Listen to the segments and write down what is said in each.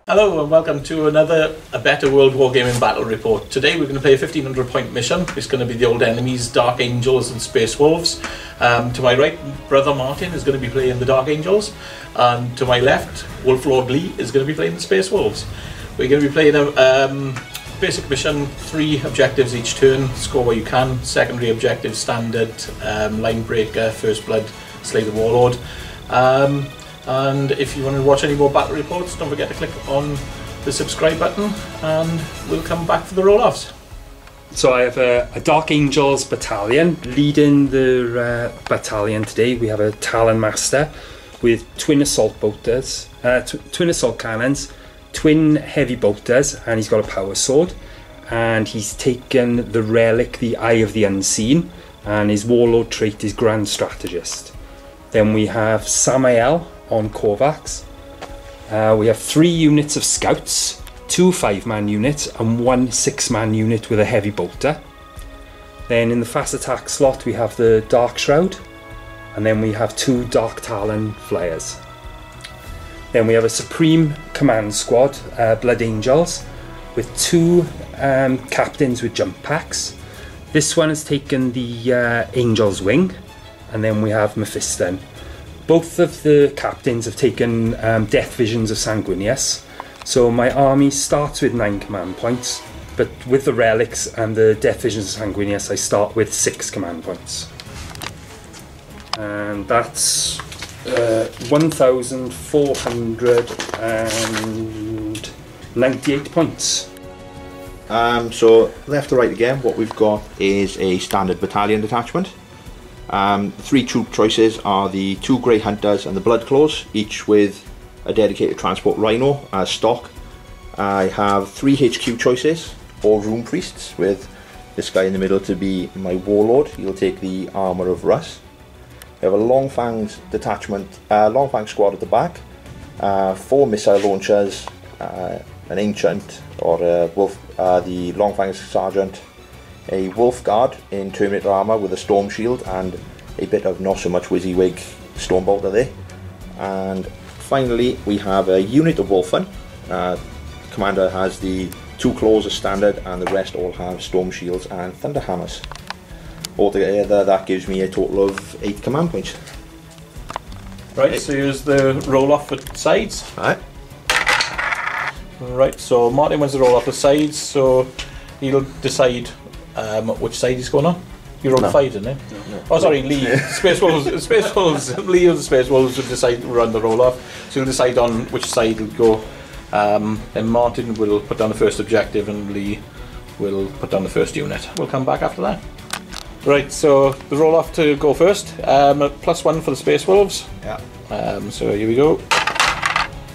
Hello and welcome to another A Better World Wargaming Battle Report. Today we're going to play a 1500 point mission. It's going to be the old enemies, Dark Angels and Space Wolves. To my right, Brother Martin is going to be playing the Dark Angels, and to my left, Wolf Lord Lee is going to be playing the Space Wolves. We're going to be playing a basic mission, 3 objectives each turn, score where you can. Secondary objective, standard, line breaker, first blood, slay the warlord. And if you want to watch any more battle reports, don't forget to click on the subscribe button and we'll come back for the roll-offs. So I have a Dark Angels battalion. Leading the battalion today, we have a Talon Master with twin assault bolters, twin assault cannons, twin heavy bolters, and he's got a power sword. And he's taken the relic, the Eye of the Unseen, and his warlord trait is Grand Strategist. Then we have Samael on Korvax. We have 3 units of scouts, 2 5-man units and 1 6-man unit with a heavy bolter. Then in the fast attack slot we have the Dark Shroud, and then we have 2 Dark Talon flyers. Then we have a Supreme Command Squad, Blood Angels, with 2 captains with jump packs. This one has taken the Angel's Wing, and then we have Mephiston. Both of the captains have taken Death Visions of Sanguinius, so my army starts with 9 command points, but with the relics and the Death Visions of Sanguinius I start with 6 command points. And that's 1,498 points. So left to right again, what we've got is a standard battalion detachment. 3 troop choices are the 2 Grey Hunters and the Blood Claws, each with a dedicated transport rhino as stock. I have 3 HQ choices, all Rune Priests, with this guy in the middle to be my warlord. He'll take the Armour of Russ. I have a Long Fangs detachment, Long Fang squad at the back, 4 missile launchers, an Ancient or a Wolf, the Long Fangs Sergeant, a Wolf Guard in Terminator armour with a Storm Shield and a bit of not so much WYSIWYG Storm Bolter there. And finally we have a unit of Wolfen. Commander has the 2 Claws as standard, and the rest all have Storm Shields and Thunder Hammers. Altogether that gives me a total of 8 command points. Right, so here's the roll-off for sides. Alright. Right, so Martin wins the roll-off for sides, so he'll decide which side he's going on. You rolled 5, didn't you? No. Oh, sorry, Lee. Space Wolves. Lee of the Space Wolves will decide to run the roll-off, so he'll decide on which side he'll go. Then Martin will put down the first objective, and Lee will put down the first unit. We'll come back after that. Right, so the roll-off to go first. +1 for the Space Wolves. Yeah. So here we go.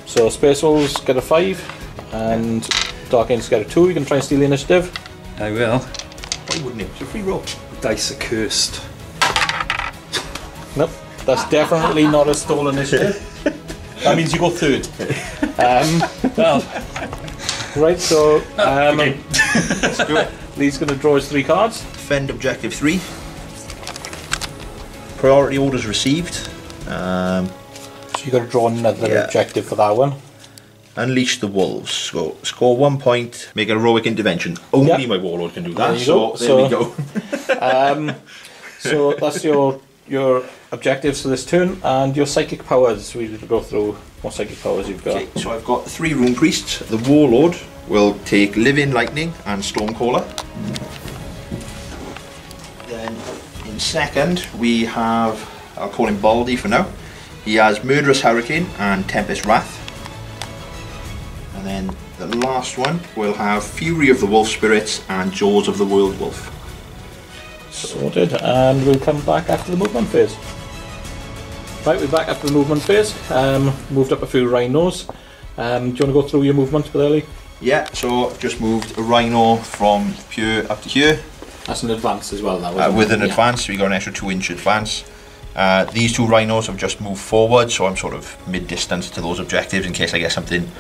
So Space Wolves get a 5, and Dark Angels get a 2. You can try and steal the initiative. I will. Why wouldn't it? It's a free roll. Dice are cursed. Nope, that's definitely not a stolen initiative. That means you go 3rd. Well, right, so Okay. Let's do it. Lee's going to draw his 3 cards. Defend objective 3. Priority orders received. So you got to draw another objective for that one. Unleash the Wolves. So score 1 point. Make a heroic intervention. Only my warlord can do that. There we go. So that's your objectives for this turn, and your psychic powers. We need to go through what psychic powers you've got. Okay, so I've got 3 Rune Priests. The warlord will take Living Lightning and Stormcaller. Then in second we have, I'll call him Baldy for now. He has Murderous Hurricane and Tempest Wrath. And then the last one will have Fury of the Wolf Spirits and Jaws of the World Wolf. Sorted, and we'll come back after the movement phase. Right, we're back after the movement phase. Moved up a few rhinos. Do you want to go through your movement with Ellie? Yeah, so just moved a rhino from here up to here. That's an advance as well now. With an advance, we got an extra 2-inch advance. These 2 rhinos have just moved forward, so I'm sort of mid-distance to those objectives in case I get something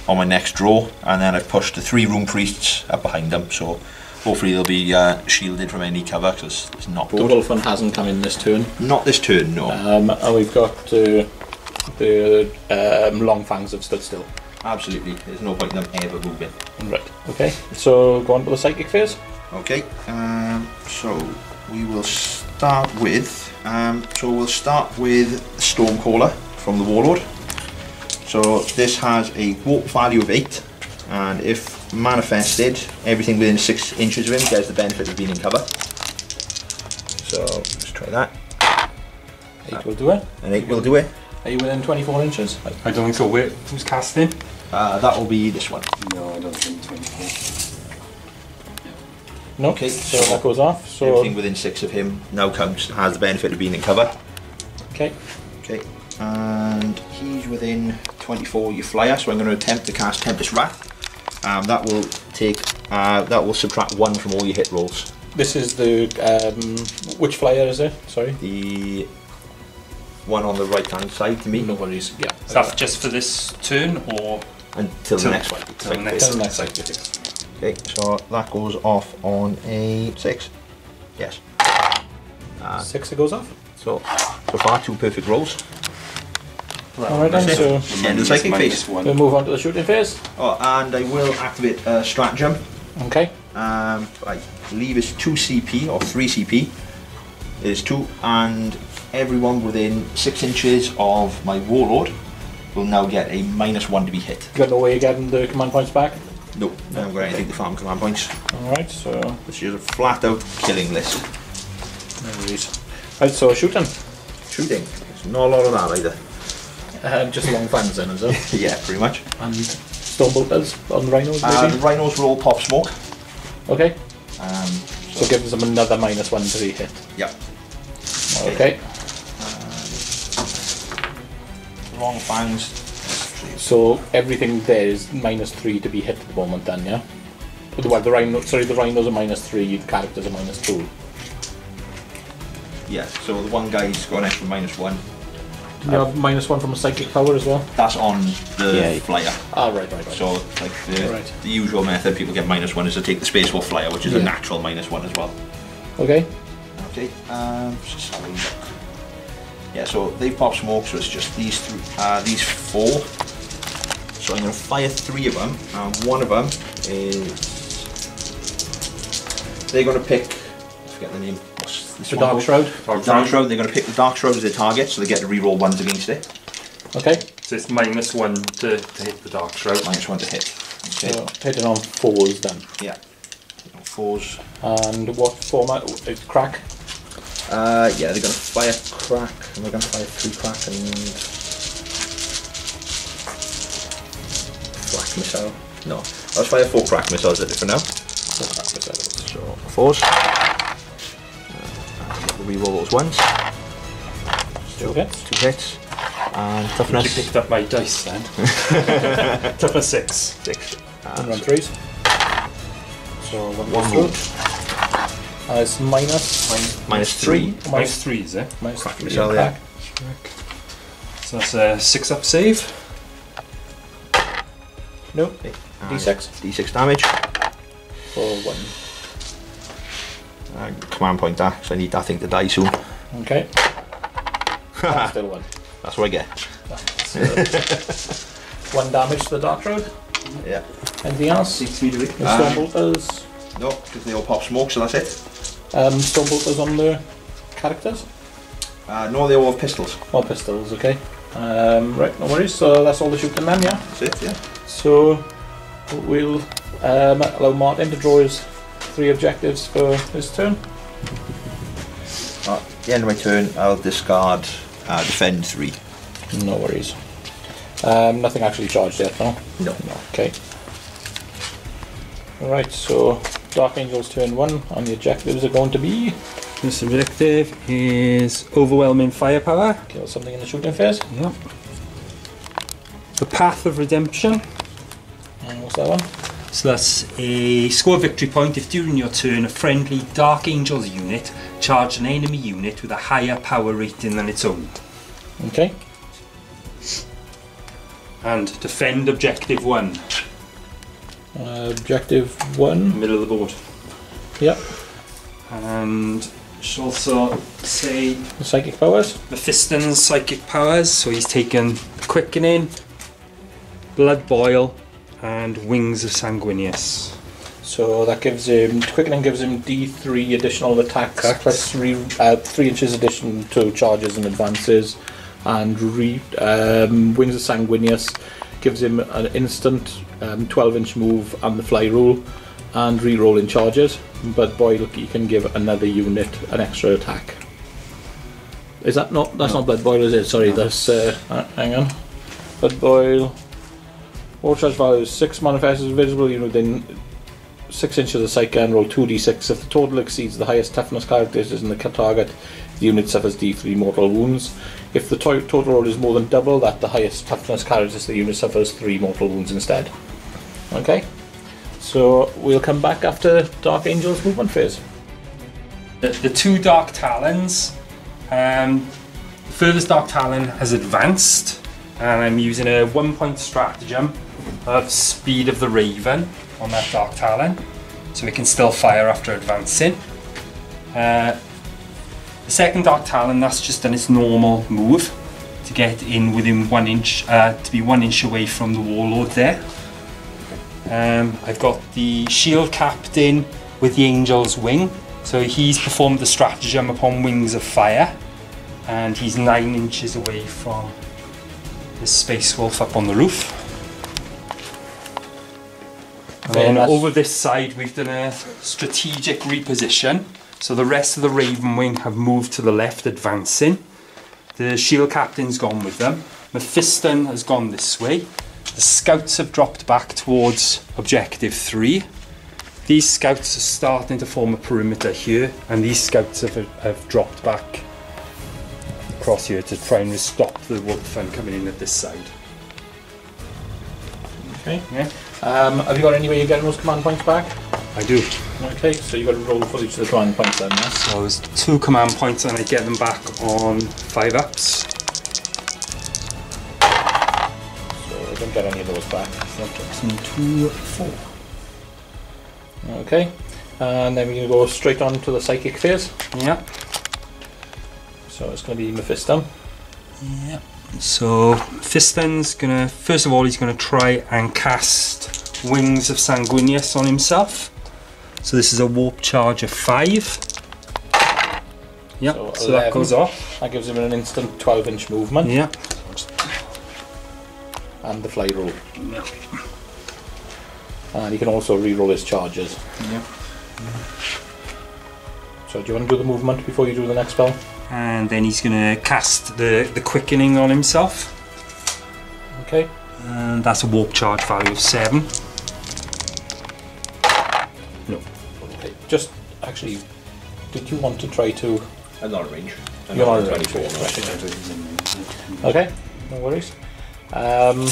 on my next draw. And then I've pushed the 3 Rune Priests up behind them, so hopefully they'll be shielded from any cover, because it's not good. The Wolfen hasn't come in this turn. Not this turn, no. And we've got the Long Fangs have stood still. Absolutely. There's no point in them ever moving. Right. Okay. So go on to the psychic phase. Okay. So we will start with. Stormcaller from the Warlord. So this has a warp value of 8, and if manifested, everything within 6 inches of him gets the benefit of being in cover. So let's try that. 8 will do it. And 8 will do it. Are you within 24 inches? I don't think so. Who's casting? That will be this one. No, I don't think 24. No. Okay, So that goes off. So everything within 6 of him now has the benefit of being in cover. okay. Okay, and he's within 24 your flyer, so I'm going to attempt to cast Tempest Wrath. That will subtract 1 from all your hit rolls. This is the which flyer is it? Sorry. The one on the right hand side to me. No worries. Yeah. Is that just for this turn or Until the next one. till the next Till the one? next psychic phase. Okay, so that goes off on a 6. Yes. 6 it goes off. So far 2 perfect rolls. Alright then, That's so it. End of the psychic phase. we'll move on to the shooting phase. Oh, and I will activate Stratagem. Okay. I believe it's 2 CP or 3 CP. It is 2, and everyone within 6 inches of my Warlord will now get a -1 to be hit. You got no way of getting the command points back? No, I haven't got anything to farm command points. Alright, so This is a flat out killing list. no worries. Right, so shooting. Shooting. There's not a lot of that either. Just long fans then, is it? Yeah, pretty much. And stone bolters on the rhinos The maybe? rhinos will all pop smoke. Okay. So, So gives them another -1 to be hit. yeah. Okay. Long fangs. So everything there is -3 to be hit at the moment then, yeah? Well, the rhinos are -3, the characters are -2. Yeah, so the one guy's got an extra -1. Do you have -1 from a psychic power as well? That's on the Yeah. flyer. Ah, right. So, like Right. the usual method people get -1 is to take the Space Wolf flyer, which is a Yeah. natural -1 as well. Okay. Okay, just have a look. Yeah, so they pop smoke, so it's just these 4. So I'm going to fire 3 of them, and one of them is. They're going to pick. I forget the name. What's this The one Dark called? Shroud. Dark Shroud. They're going to pick the Dark Shroud as their target, so they get to reroll 1s against it. Okay. So it's -1 to hit the Dark Shroud. -1 to hit. Okay. So hitting on 4s then. Yeah. 4s. And what format? It's crack. Yeah, they're going to fire crack, and we're going to fire 3 crack and flak missile. No, let's fire 4 crack missiles at it for now. 4 crack missiles. So 4s. Reroll those ones. 2 hits. 2 hits. And You toughness. picked up my dice then. Toughness 6. 6. And run 3s. So One goes wound. through. It's -3. -3, is it? Minus Crack 3 missile, crack. So that's a 6-up save. No. And D6 D6 damage. for 1. Command point that, so I need that thing to die soon. Okay. That's still 1. That's what I get. So 1 damage to the Dark Shroud. Yeah. Anything else? 6 meter away. No stone bolters. No, because they all pop smoke, so that's it. Stone bolters on the characters. No, they all have pistols. Or pistols, okay. Right, no worries. So that's all the shooting then, yeah? That's it, yeah. So we'll allow Martin to draw his 3 objectives for his turn. At the end of my turn, I'll discard defend 3. No worries. Nothing actually charged yet, no? No. Okay. Alright, so Dark Angel's turn 1, and the objectives are going to be This objective is overwhelming firepower. kill something in the shooting phase. Yep. The Path of Redemption. And what's that one? So that's a score victory point if during your turn a friendly Dark Angels unit charged an enemy unit with a higher power rating than its own. Okay. And defend objective 1, Objective 1. middle of the board. Yep. And should also say The psychic powers. Mephiston's psychic powers, so he's taken quickening, Blood Boil, and Wings of Sanguinius. So that gives him, quickening gives him D3 additional attacks, plus 3 inches addition to charges and advances, and Wings of Sanguinius gives him an instant 12-inch move and the fly rule, and re-roll in charges. But Boil, he can give another unit an extra attack. Is that not? That's not Blood Boil, is it? Sorry, that's hang on. Blood Boil. All charge values 6 manifests as visible unit within 6 inches of sight and roll 2d6. If the total exceeds the highest toughness characteristics in the target, the unit suffers d3 mortal wounds. If the total roll is more than double that, the highest toughness characteristic, the unit suffers 3 mortal wounds instead. Okay, so we'll come back after Dark Angel's movement phase. The 2 Dark Talons. The furthest Dark Talon has advanced, and I'm using a 1-point stratagem of Speed of the Raven on that Dark Talon, so it can still fire after advancing. The second Dark Talon, that's just done its normal move to get in within 1 inch, to be 1 inch away from the Warlord there. I've got the Shield Captain with the Angel's Wing, so he's performed the stratagem upon Wings of Fire, and he's 9 inches away from the Space Wolf up on the roof. And then over this side we've done a strategic reposition, so the rest of the Raven Wing have moved to the left, advancing. The Shield Captain's gone with them. Mephiston has gone this way. The Scouts have dropped back towards Objective 3. These Scouts are starting to form a perimeter here, and these Scouts have dropped back across here to try and stop the wolf and coming in at this side. Okay. Yeah. Have you got any way you're getting those command points back? I do. Okay, so you've got to roll for each of the command points then, yes? So there's 2 command points and I get them back on 5-ups. So I don't get any of those back. So 2, 4. Okay, and then we're going to go straight on to the psychic phase. Yeah. So it's going to be Mephiston. Yeah. So Mephiston's gonna, first of all, he's gonna try and cast Wings of Sanguinius on himself. So this is a warp charge of 5. Yeah, so that goes off. That gives him an instant 12-inch movement. Yeah. And the fly roll. Yeah. And he can also re-roll his charges. Yeah. So do you want to do the movement before you do the next spell? And then he's gonna cast the quickening on himself. Okay. And that's a warp charge value of 7. No. Okay. Just actually, did you want to try to? I'm not in range. You're not in range. Okay. No worries. And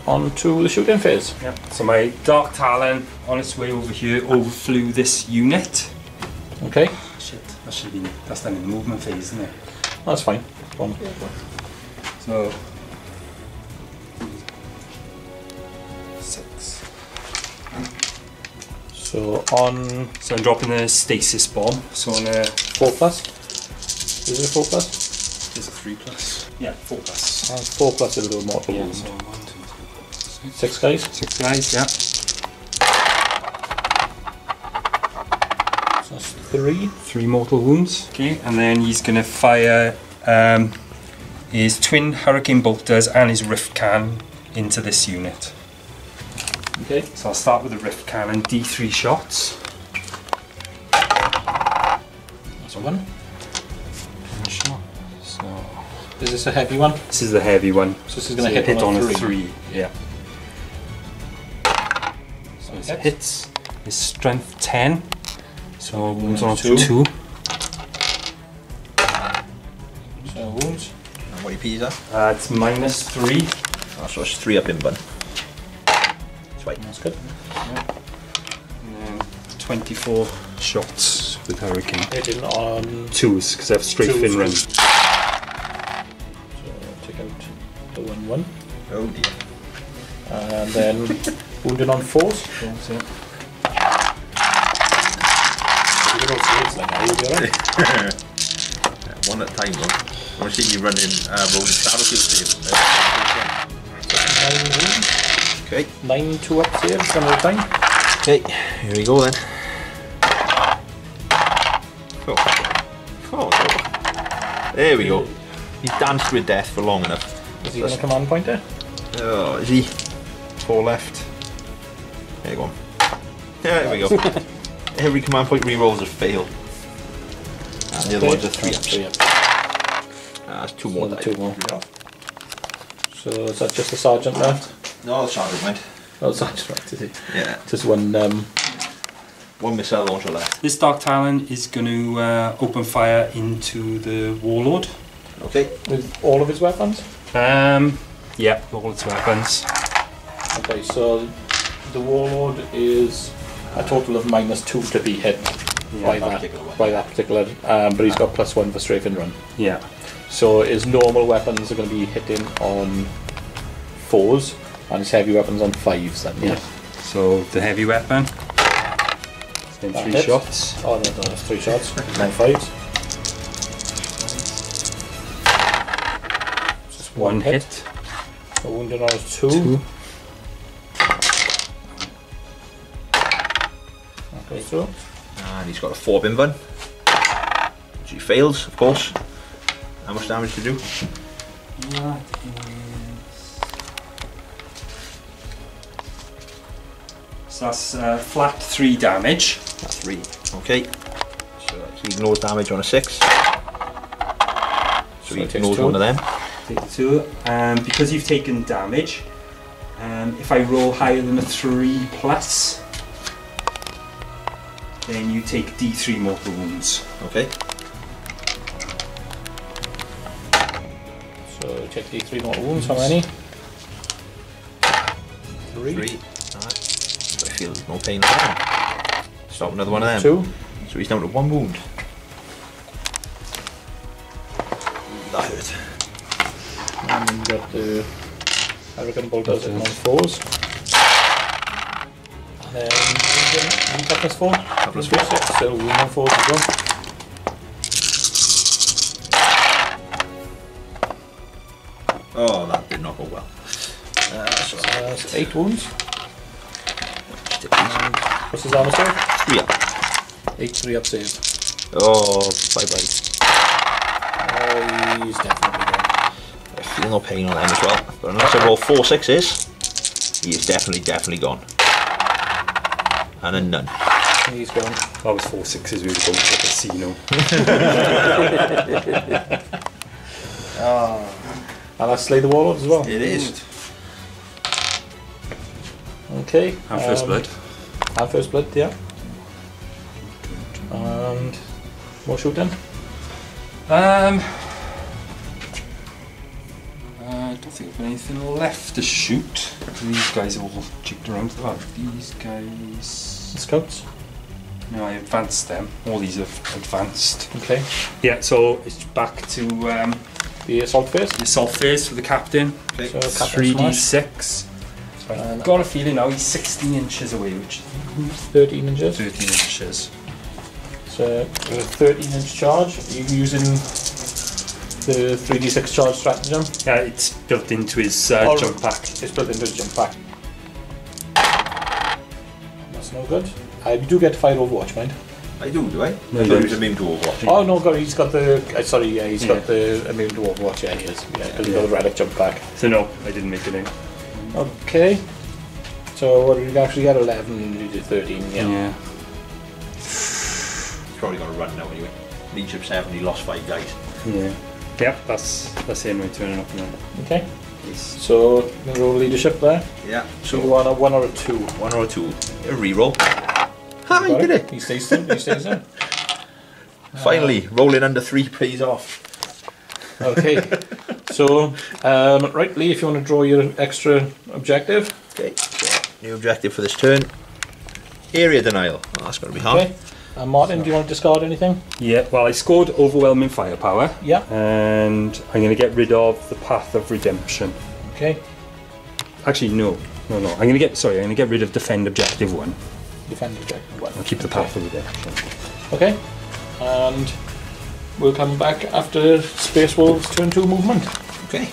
on to the shooting phase. Yeah. So my Dark Talon on its way over here overflew this unit. Okay. Shit, that should be, that's done in the movement phase, isn't it? That's fine. Go on. So 6. So on. So I'm dropping a stasis bomb. So on a 4+. Is it a 4+? There's a 3+. Yeah, 4+. 4+ it'll do a mortal Yeah, wound. so 1, 2, 3, 4, 5, 6. 6 guys. 6 guys, yeah. So that's 3. 3 mortal wounds. Okay, and then he's gonna fire his twin hurricane bolters and his rift cannon into this unit. Okay. So I'll start with the rift cannon, D3 shots. That's a 1. Shot. So Is this a heavy one? this is the heavy one. So this is going to So hit on a 3. 3. Yeah. So it Okay. hits. His strength 10. So wounds on 2. 2. So wounds. And what EP is that? It's -3. Oh, so it's 3 up in bun. That's right. That's good. And then 24 shots with hurricane. Hitting on. 2s because I have straight 2s. fin run. So take out the 1/1. Oh dear. And then wounded on 4s. So, yeah. You can also hit like that, you'll be alright. One at a time though. I want to see you running rolling Starfield save. So 9 wounds. Okay. 9 2-up saves another time. Okay, here we go then. Oh. Oh, no. There we go. He danced with death for long enough. Is he on a command pointer? Oh, is he? 4 left. There you go. There we go. Every command point rerolls a fail. And the other ones are 3-ups. That's 2 more. 2 more. Yeah. So is that just the sergeant left? No, the sergeant went. Oh, the sergeant right, is he? Yeah. Just one. One missile launcher left. This Dark Talon is going to open fire into the Warlord. Okay. With all of his weapons? Yeah, all its weapons. Okay, so the Warlord is a total of -2 to be hit by that particular but he's got +1 for strafe and run. Yeah. So his normal weapons are going to be hitting on 4s and his heavy weapons on 5s then, yeah. So the heavy weapon. Then That 3 hits. shots. Oh no, that's 3 shots, no 5s. Just 1 hit. A wounded on is 2. 2. Okay, so And he's got a 4 bin bun. Which he fails, of course. How much damage to do? That is... So that's flat 3 damage. That's 3. Okay. So he ignores damage on a 6. So he it takes ignores 2. one of them. Take 2. Because you've taken damage, if I roll higher than a 3 plus, then you take D3 mortal wounds. Okay. So check D3 mortal wounds, how many? 3. 3. Alright. So I feel no pain there. Stop another one of them. 2. So he's down to 1 wound. That hurt. And then you've got the Hurricane Bolt does it on 4s. And then toughness 4. Toughness 4. 6, so wound on 4s as well. Oh, that did not go well. So That's 8 wounds. And what's his armor save? 3 up. 8 3-up saves. Oh, bye bye. Oh, he's definitely gone. I feel no pain on them as well. But unless I roll 4 6s, he is definitely gone. And a none. He's gone. That was 4 6s we were going to the casino. And that's Slay the Warlord as well. It is. Okay. And first blood. And first blood, yeah. And more shooting. I don't think I've got anything left to shoot. These guys are all jigged around. Oh, these guys. Scouts. No, I advanced them. All these have advanced. Okay. Yeah, so it's back to The assault phase. the assault phase for the captain. Okay. So Captain Smash. 3d6. And I've got a feeling now he's 16 inches away, which is 13 inches. 13 inches. So with a 13-inch charge, are you using the 3d6 charge stratagem? Yeah, it's built into his jump pack. It's built into his jump pack. That's no good. You do get to fire Overwatch, mind. I do I? No, I you thought he don't. was immune to Overwatch. Oh no, God, he's got the. Sorry, yeah, he's Yeah. got the immune to Overwatch. Yeah, he is. Yeah, because he's got the relic jump pack. So no, I didn't make it in. Okay. So what did you actually get? 11. You did 13. Yeah. He's probably going to run now anyway. Leadership 7, he lost 5 guys. Yeah. Yep, that's him returning up now. Okay. So you can roll leadership there. Yeah. So So you want a 1 or a 2. 1 or a 2. A reroll. Ah, he Got did it. He stays in. He stays in. Finally, rolling under 3 pays off. Okay. So, right, Lee, if you want to draw your extra objective. Okay, so new objective for this turn. Area denial. Oh, that's going to be hard. Okay. Martin, do you want to discard anything? Yeah, well, I scored overwhelming firepower. Yeah. And I'm going to get rid of the Path of Redemption. Okay. Actually, no. I'm going to get rid of Defend Objective 1. Defend objective 1. I'll keep the Path of Redemption. Okay. And we'll come back after Space Wolves turn 2 movement. Okay.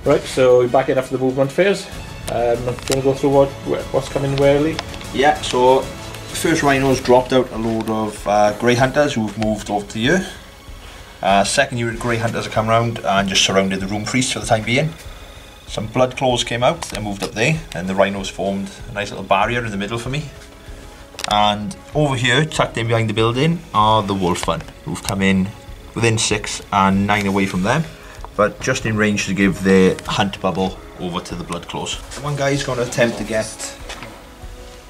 Right, so we're back in after the movement phase. Do you want to go through what's coming where, Lee? Yeah, so first rhinos dropped out a load of grey hunters who've moved over to here. Second unit grey hunters have come round and just surrounded the room priest for the time being. Some blood claws came out, they moved up there, and the rhinos formed a nice little barrier in the middle for me. And over here, tucked in behind the building, are the wolfmen, who've come in within 6 and 9 away from them, but just in range to give their hunt bubble over to the blood claws. One guy's going to attempt to get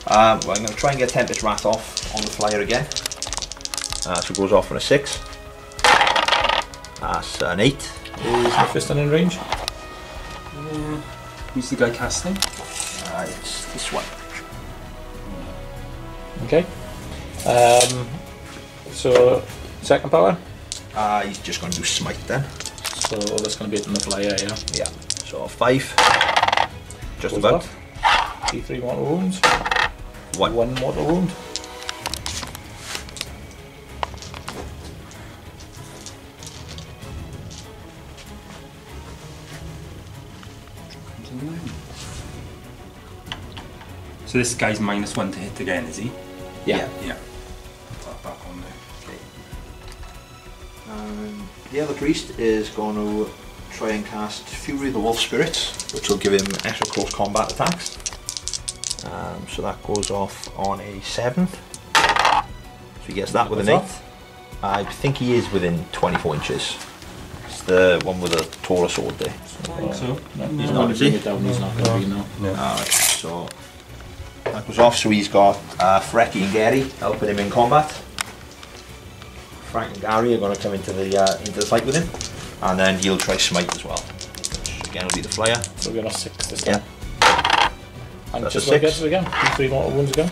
well, I'm going to try and get Tempest Rat off on the flyer again. So it goes off on a 6. That's an 8. Is Mephiston in range? Who's the guy casting? It's this one. Okay. So, second power? He's just going to do smite then. So that's going to be it in the flyer, yeah? Yeah. So 5. Just Goes about. off. D3 mortal wounds. 1. 1 mortal wound. So this guy's -1 to hit again, is he? Yeah. Yeah. Put that back on there. Okay. The other priest is going to try and cast Fury of the Wolf Spirits, which will give him extra close combat attacks. So that goes off on a 7. So he gets that with an 8. I think he is within 24 inches. It's the one with the taller sword there. I think so. No, he's No, not going is to he? bring it down, he's not going to be, no. Alright, so that goes off, so he's got Frecky and Gary helping him in combat. Frank and Gary are going to come into the fight with him, and then he'll try smite as well, which again will be the flyer. So we're on a 6 this time. Yeah. And That's just a about 6. gets it again. 3 mortal wounds again.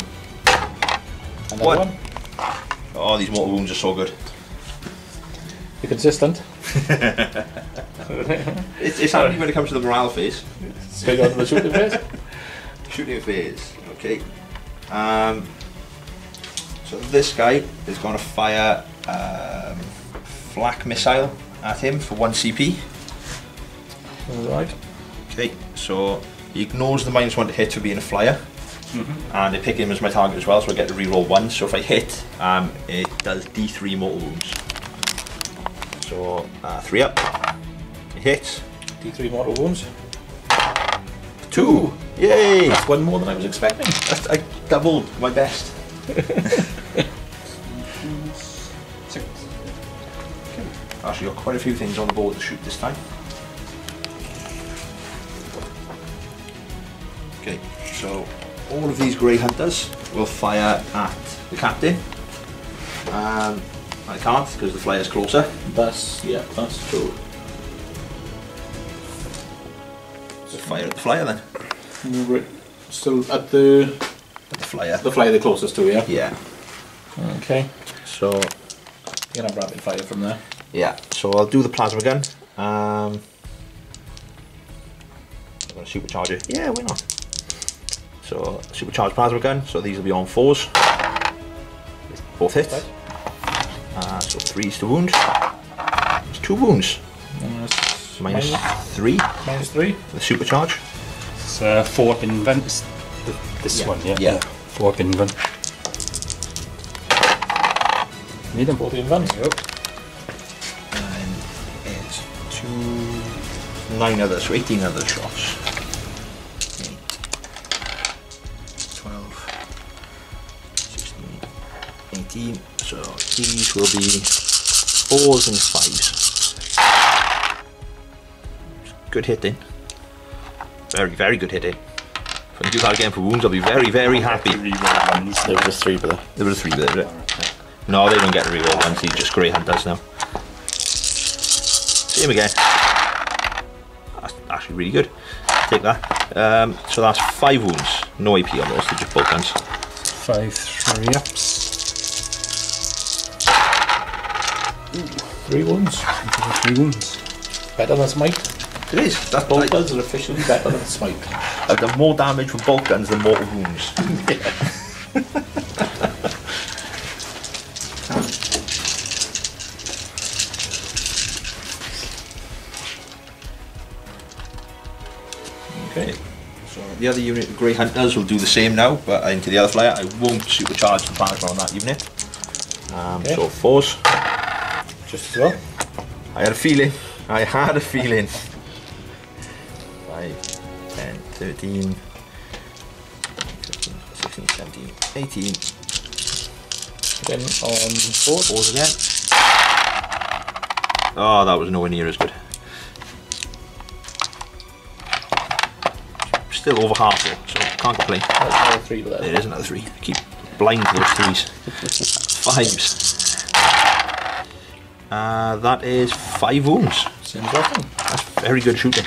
Another One. one. Oh, these mortal wounds are so good. You're consistent. It's handy when it comes to the morale phase. So you go to the shooting phase. Shooting phase, okay. So this guy is going to fire flak missile at him for 1 CP. Right. Okay, so he ignores the -1 to hit for being a flyer, and I pick him as my target as well, so I get to reroll 1. So if I hit, it does D3 mortal wounds. So 3 up, it hits. D3 mortal wounds. 2, yay! That's 1 more than I was expecting. I doubled my best. 6. Actually got quite a few things on the board to shoot this time. Okay, so all of these grey hunters will fire at the captain. I can't because the flyer's closer. That's true. So fire at the flyer then. Right. Still at the Flyer. flyer the closest to, yeah? Yeah. Okay. So You can have rapid fire from there. yeah. So I'll do the plasma gun. I'm gonna supercharge it. Yeah, why not? So supercharged plasma gun. So these will be on 4s. Both hit. Right. So 3s to wound. It's 2 wounds. Minus 3. -3. The supercharge. It's 4 up in invent. This one, yeah. Yeah. 4 up in invent. Need them. 14 guns. Yep. And it's 9 others, so 18 other shots. 8, 12, 16, 18. So these will be 4s and 5s. Good hitting. Very, very good hitting. If I can do that again for wounds, I'll be very, very happy. Reroll ones. There was 3 for that. There were 3 there, was it? No, they don't get to reroll ones, these just grey hunters now. Same again. That's actually really good. Take that. So that's 5 wounds. No AP on those, they're just bolt guns. 5 3-ups. 3 wounds. 3 wounds. Better than smite. It is. That's Bolt guns are officially better than smite. I've done more damage with bolt guns than mortal wounds. Okay. So the other unit, the Grey Hunters, will do the same now, but into the other flyer. I won't supercharge the plasma on that unit. Okay. So 4s. Just as well. I had a feeling. 5, 10, 13, 15, 16, 17, 18. Then on 4s. 4s again. Oh, that was nowhere near as good. Still over half though, so can't complain. There's another 3 there. There is another 3. I keep blind to those 3s. 5s. That is 5 wounds. Seems awesome. That's very good shooting.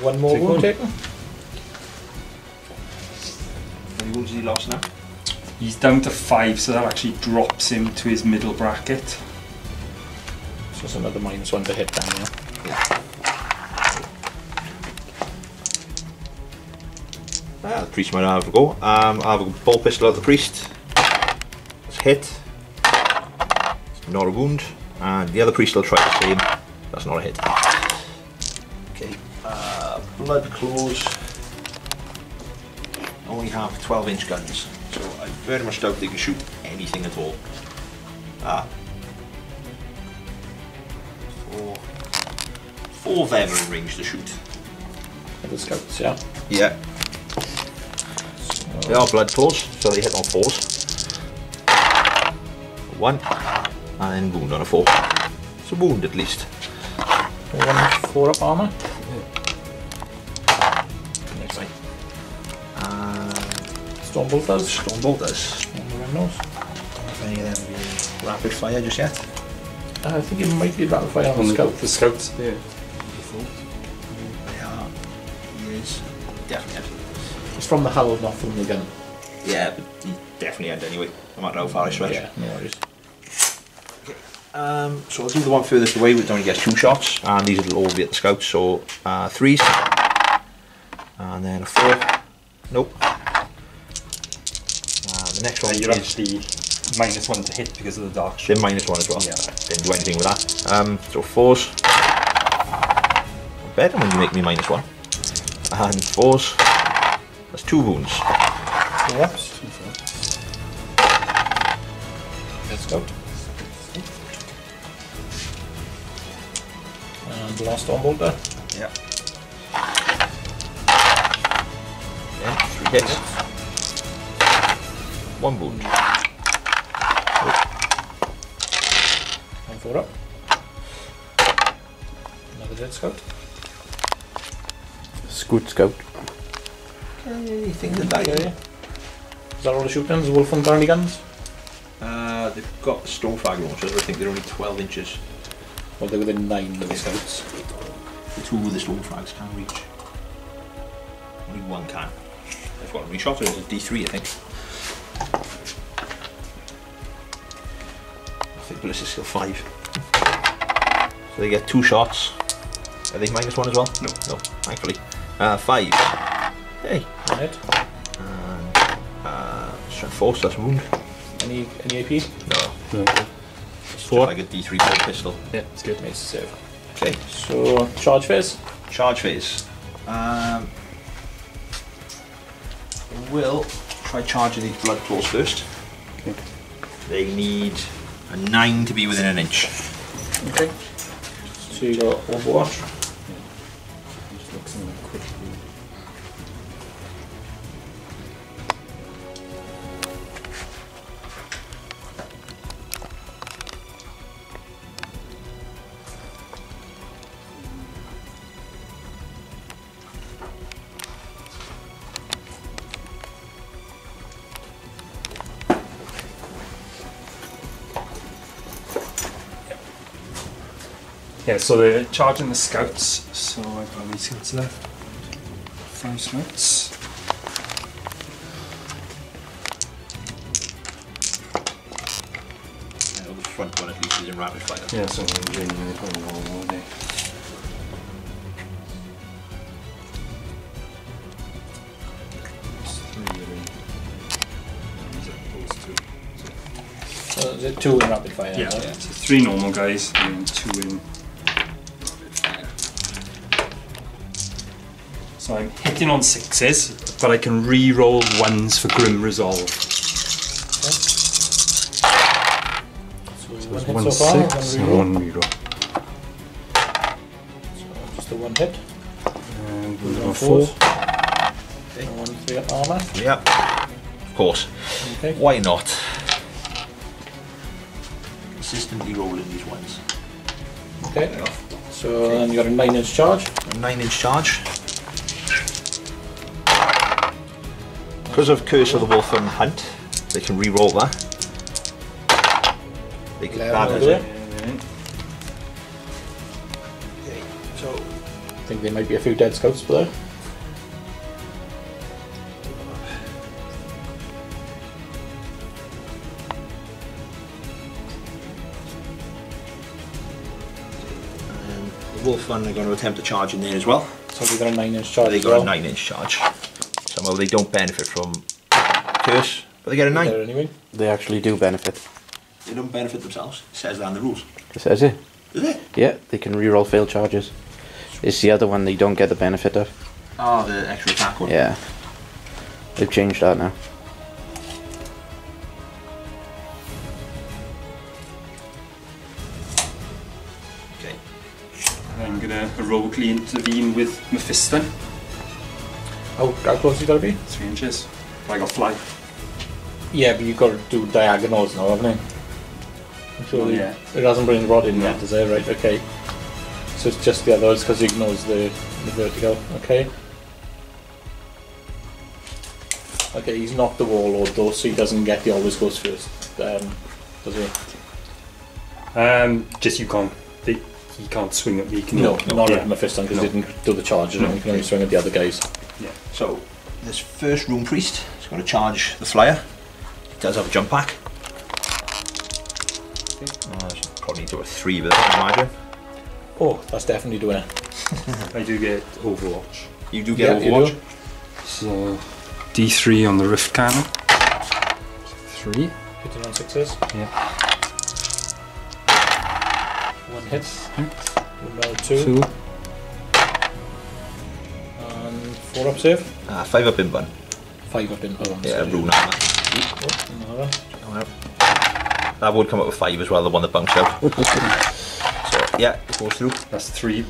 One more wound taken. How many wounds has he lost now? He's down to 5, so that actually drops him to his middle bracket. So it's another -1 to hit down here. The priest might have a go. I'll have a ball pistol at the priest. It's hit. It's not a wound. And the other priest will try the same. That's not a hit. Okay. Blood claws. Only have 12-inch guns, so I very much doubt they can shoot anything at all. 4 of them are in range to shoot. The scouts, yeah. Yeah. They are blood claws, so they hit on 4s. 1, and then wound on a 4. It's a wound at least. 1 4 up armour. Next time. Stormbolters. Stormbolters. On the windows. If any of them being rapid fire just yet? I think it might be battle fire on the scout. The scouts, yeah. They are. He is. Definitely. It's from the hull, not from the gun. Yeah, but he definitely end anyway, no matter how far I stretch. Yeah, no worries. So I'll do the one furthest away, which only gets 2 shots, and these will all be at the scouts. So 3s, and then a 4. Nope. The next one You're is actually -1 to hit because of the dark then shot. -1 as well. Yeah. Didn't do anything with that. So 4s. Better when you make me -1. And 4s. That's 2 wounds. Yep. Let's go. And the last Stormbolter. Yeah. Yeah, 3 hits. 1 wound. And 4 up. Another dead scout. Scout scout. Anything to die? Okay. Is that all the shoot guns? Wolf and Barney guns? They've got the stone flag launchers, I think they're only 12 inches. Well, they're within 9 of the scouts. The 2 with the stone flags can reach. Only 1 can. I've got a reshot, it's a D3 I think. I think ballistic skill 5. So they get 2 shots. Are they -1 as well? No, thankfully. 5. Hey. One hit. And strength 4, so that's a wound. Any AP? No. No. It's 4. just like a D3 bolt pistol. Yeah, it's good. Makes a save. Okay. So, charge phase. Charge phase. We'll try charging these blood claws first. Okay. They need a 9 to be within an inch. Okay. So you got Overwatch. Just look something quickly. Yeah, so they're charging the scouts, so I've got how many scouts left? 5 scouts. The front one at least is in rapid fire. Yeah, so they're probably all more there. So is it 2 in rapid fire? Yeah, is it? so 3 normal guys and then 2 in rapid fire. So I'm hitting on 6s, but I can re-roll 1s for Grim Resolve. Okay. So There's one 1 hit so far, 6 one and reroll. 1 reroll. So just the 1 hit. And we'll One go 4. Okay. And 1 3 armour. Yep. Of course. Okay. Why not? Consistently rolling these ones. Okay. So then you got a 9-inch charge. A 9-inch charge. Because of Curse of the Wolf and Hunt, they can re-roll that. They can Eleven will that do is it. it. Okay, so I think there might be a few dead scouts below. the Wolf one are going to attempt to charge in there as well. So we've got a 9-inch charge. They as got well. a 9-inch charge. Somehow they don't benefit from Curse, but they get a 9. There anyway. They actually do benefit. They don't benefit themselves. It says that in the rules. It says it. Is it? Yeah, they can reroll failed charges. It's the other one they don't get the benefit of. Oh, the extra attack one. Yeah. They've changed that now. Okay. I'm going to heroically intervene with Mephiston. How close you got to be? 3 inches. I got fly. Yeah, but you've got to do diagonals now, haven't you? I'm sure Oh, yeah. It hasn't brought the rod in No. yet, is it? Right, okay. So it's just the others because it ignores the vertical. Okay. Okay, he's not the warlord though, so he doesn't get the always goes first. Does he? Just you can't. He can't swing at me. Can No, you? not Yeah. at my fist because No. he didn't do the charge. No. He can only swing at the other guys. Yeah. So, this first Rune Priest is going to charge the Flyer. He does have a jump pack. Probably do a 3 with it, I imagine. Oh, that's definitely doing it. I do get Overwatch. You do get Yeah, you Overwatch. do. So D3 on the Rift Cannon. 3. Hitting on 6s. Yeah. 1 hit. 1 2. 2. And 4 up save. 5 up in bun. 5 up in. Oh, Yeah, sorry. Rune armor. Oh, another. That would come up with 5 as well, the one that bounced out. So, yeah, it goes through. That's 3.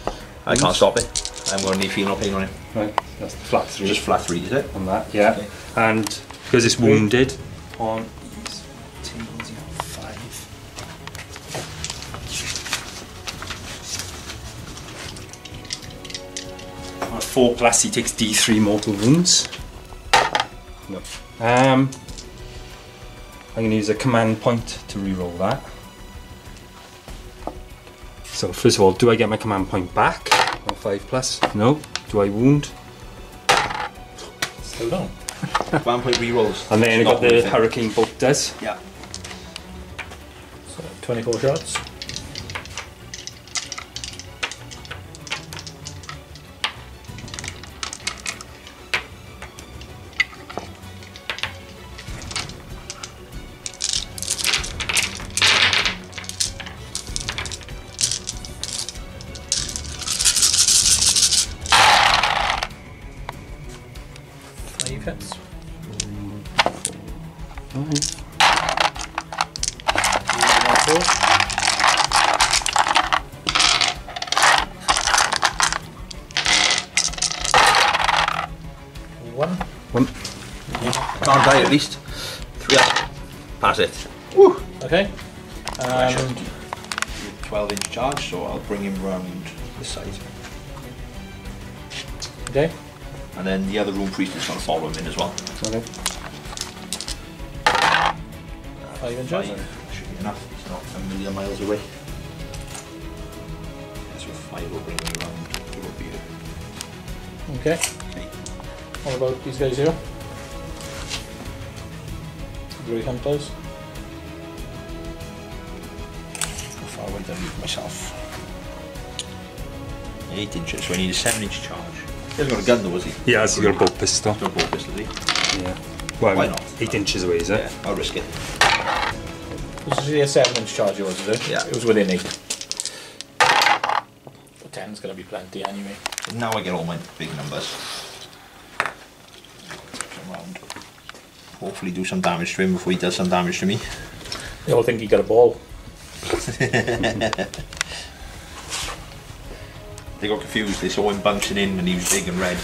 I can't stop it. I'm going to need feel no pain on it. Right. That's the flat 3. Just flat 3, is it? on that. Yeah. Okay. And because it's wounded on these tables, you have 5. On a 4 plus, he takes D3 mortal wounds. No. I'm going to use a command point to reroll that. So first of all, do I get my command point back on 5 plus? No. Do I wound? Still down. 1 point rerolls. And then I It's got not the worth it. hurricane bolt does. Yeah. So 24 shots. Hits. 1. 1. Can't die at least. 3 up. Pass it. Woo! Okay. And 12-inch charge, so I'll bring him round this side. okay. And then the other Rune Priest is going to follow him in as well. Okay. 5 inches. 5 should be enough. It's not a million miles away. So 5 will bring me around to up here. Okay. Okay. What about these guys here? Grey Hunters. How far away did I leave myself? 8 inches, so I need a 7-inch charge. He hasn't got a gun though, has he? Yeah, so you got a bolt pistol. He's got a bolt pistol, has he? Yeah. Well, Why not? 8 inches away, is it? Yeah, I'll risk it. This is a 7-inch charger, was it? Yeah. It was within 8. But 10's going to be plenty anyway. Now I get all my big numbers. Around. Hopefully do some damage to him before he does some damage to me. They all think he got a ball. They got confused, they saw him bouncing in and he was big and red.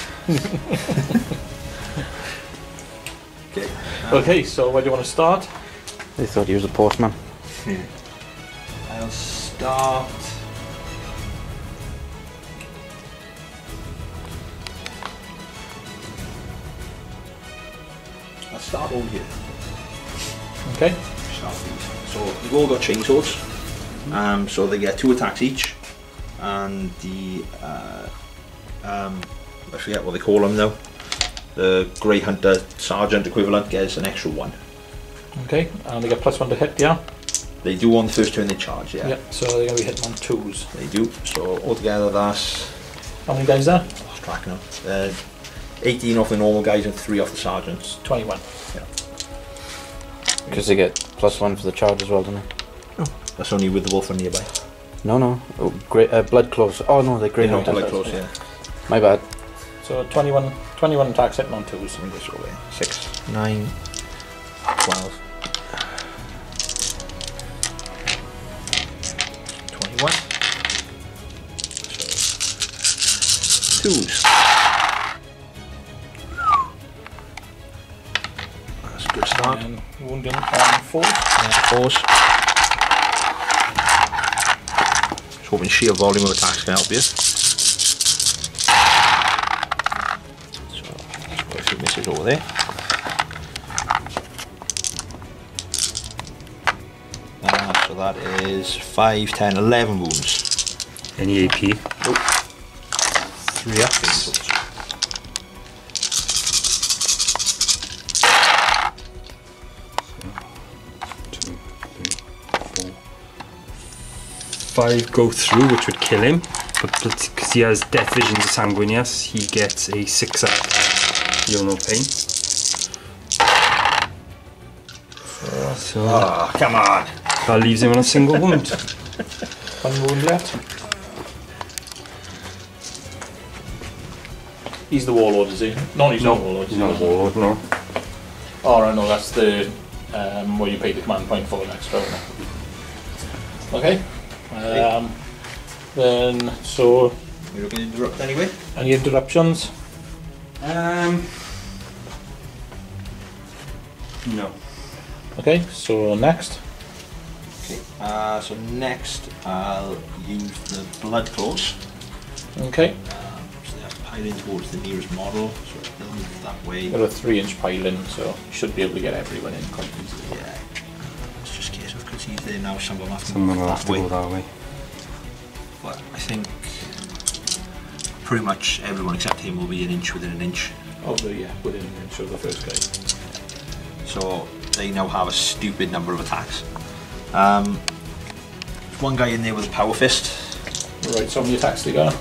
Okay. Okay, so where do you want to start? They thought he was a postman. I'll start. I'll start over here. Okay. Start with these. So they've all got chainsaws. So they get 2 attacks each. And the I forget what they call them now. The Grey Hunter Sergeant equivalent gets an extra 1. Okay, and they get +1 to hit, yeah? They do on the first turn they charge, yeah. Yeah, so they're going to be hitting on 2s. They do. So altogether that's, How many guys there? I lost track now. 18 off the normal guys and 3 off the sergeants. 21. Yeah. Because they get +1 for the charge as well, don't they? That's only with the wolf nearby. No. Oh, blood claws. Oh no, they're grey They don't hunters. like close, yeah. My bad. So 21 attacks hitting on 2s. Let me just roll in. 6, 9, 12, 21. So, 2s. That's a good start. And wounding on 4. Yeah, 4s. Just hoping sheer volume of attacks can help you. So, just got a few misses over there. So that is 5, 10, 11 wounds. Any AP? Nope. 3 up. Chainsaws. 2, 3, 4. 5 go through, which would kill him, but because he has death vision to sanguineous, he gets a 6 up. You'll no pain. So Ah, come on! that leaves him on a single wound. 1 wound left. He's the warlord, is he? No, he's not a warlord. He's not a warlord, no. Oh, I know, that's the where you pay the command point for an extra. Okay. Then, so, You're looking to interrupt anyway? any interruptions? No. Okay, so next. Okay, so next I'll use the blood claws. Okay, So they have to pile in towards the nearest model, so they'll move that way. got a 3-inch pile in, so you should be able to get everyone in quite easily. Yeah, it's just a case of because he's there now, some of them have to Someone move will have that to way. go that way. But I think pretty much everyone except him will be an inch within an inch. Oh, yeah, within an inch of the first guy. So they now have a stupid number of attacks. There's one guy in there with a power fist. Right, so how many attacks they got?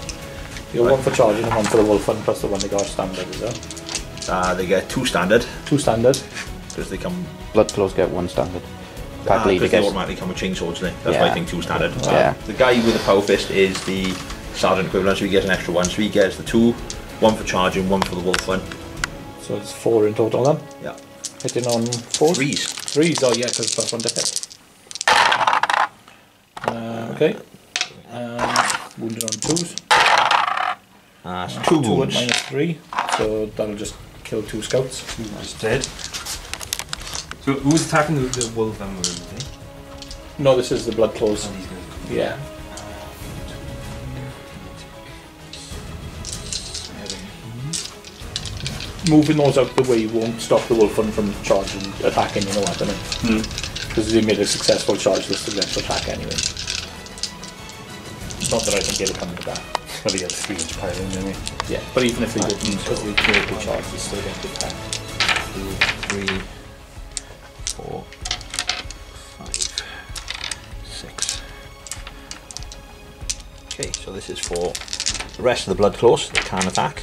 You got 1 for charging and 1 for the wolf and plus the 1 they got standard, is that? They get 2 standard 2 standard. because they come. Blood claws get 1 standard. Pack leader Because they gets. automatically come with chainsaws, don't they? That's why I Yeah. think 2 standard. Yeah. The guy with the power fist is the sergeant equivalent, so he gets an extra 1. So he gets the 2, 1 for charging, 1 for the wolf one. So it's 4 in total then. Yeah. Hitting on 4? 3s. 3s, oh yeah, because plus 1 to hit. Okay. Wounded on 2s. That's 2 2 at wounds. -3, so that'll just kill 2 scouts. He's dead. So who's attacking the wolf then? No, this is the blood claws. Yeah. Moving those out the way won't stop the wolf from charging, attacking, you know what I mean? Because they made a successful charge, this successful attack anyway. Not that I think it'll come to that. Well, he had a 3-inch pile in, didn't he? Yeah, but even if they didn't, because they made the charge, they still get the attack. 2, 3, 4, 5, 6. Okay, so this is for the rest of the blood claws that can attack.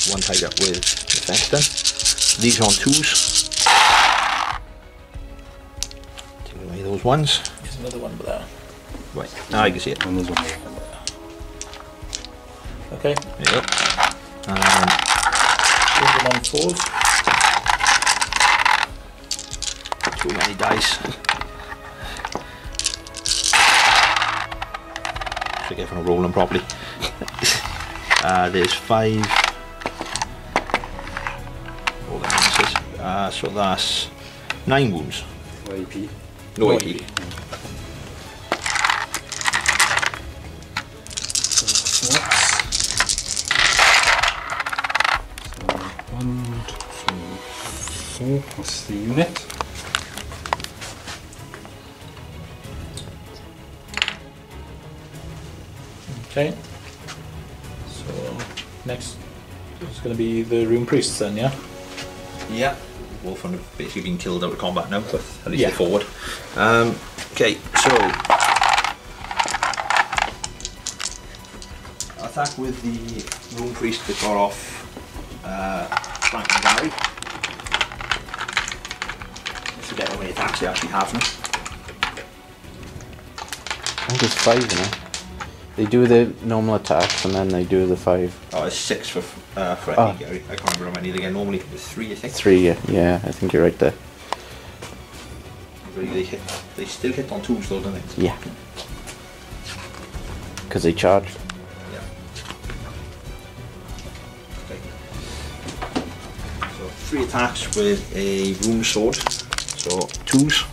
1 tied up with the Feston. These are on 2s. Take away those. those ones. There's another one over there. Right, now you can see it. And there's one more. Okay. There you go. Put them on 4s. Too many dice. Forget if I'm rolling properly. There's 5. All the misses. So that's 9 wounds. No AP. No AP. So that's 1, 2, 4. That's the unit. Okay. So next is going to be the Rune Priests then, yeah? Yeah. Wolf have basically been killed out of combat now, but at least Yeah. they're forward. Okay, so attack with the Rune Priest that got off Frank and Gary. Forget how many attacks they actually have now. I think it's 5, you know. They do the normal attacks and then they do the 5. Oh, it's 6 for Frank Oh. and Gary. I can't remember how many again. Normally it's 3, I think. 3, yeah, I think you're right there. They still hit on 2s though, don't they? Yeah. Because they charge. Yeah. Okay. So 3 attacks with a rune sword. So 2s.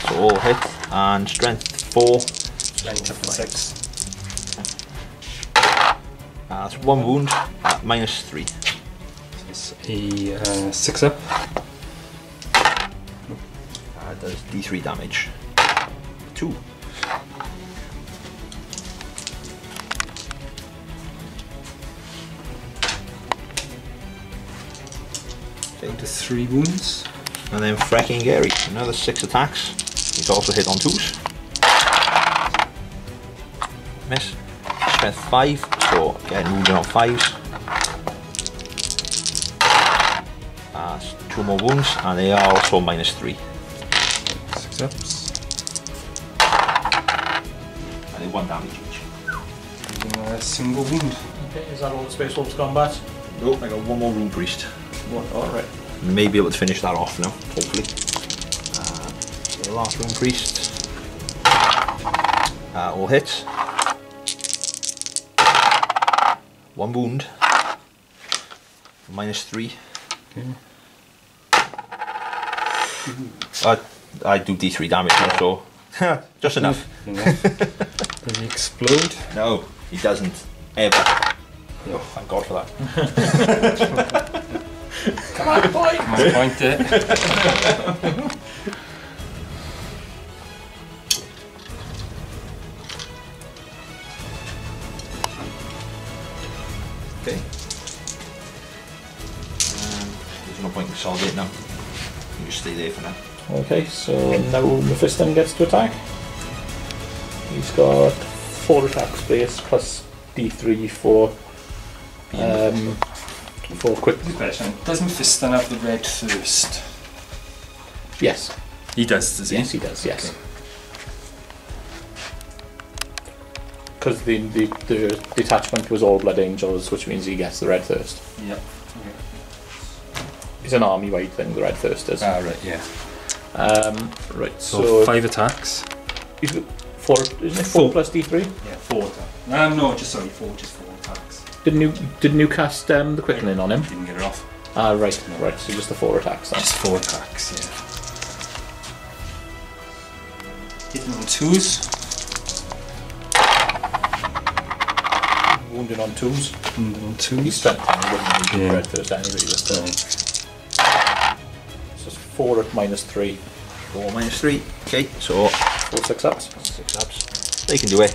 So all hit and strength 4. Strength for 6. That's 1 wound at -3. It's a 6 up. Does D3 damage. 2. Okay. To 3 wounds. And then Fracking Gary, another 6 attacks. He's also hit on 2s. Miss. Strength 5, so getting wounded on 5s. That's 2 more wounds, and they are also -3. 6 ups. And they 1 damage each. And a single wound. Okay, is that all the Space Wolves combat? Nope, I got 1 more Rune Priest. What? Alright. May be able to finish that off now, hopefully. So the last Rune Priest. All hits. 1 wound. -3. Okay. I do D3 damage now, so just enough. Does he explode? No, he doesn't. Ever. No. Thank God for that. Come on, boy! My point there. Okay. There's no point in consolidating now. You just stay there for now. Okay, so now Mephiston gets to attack. He's got 4 attack space plus D3 for quick. Question. Doesn't Fiston have the red thirst? Yes. He does, does he? Yes, he does, yes. Because the detachment was all Blood Angels, which means he gets the Red Thirst. Yep. It's an army-wide thing, the Red Thirst is. Ah, right, yeah. Right, So 5 attacks. He's got 4, isn't it? 4 plus D3? Yeah, 4 attacks. No, just 4 attacks. Didn't you cast the Quickening on him? Didn't get it off. Ah, right, right, so just the 4 attacks then. Just 4 attacks, yeah. Hitting on 2s. Wounded on 2s. And on He's 2s. spent 10, he wouldn't need Yeah. Red Thirst anyway, but still. So it's 4 at -3. 4 -3. Okay, so 4 6 ups. 6 ups. They can do it.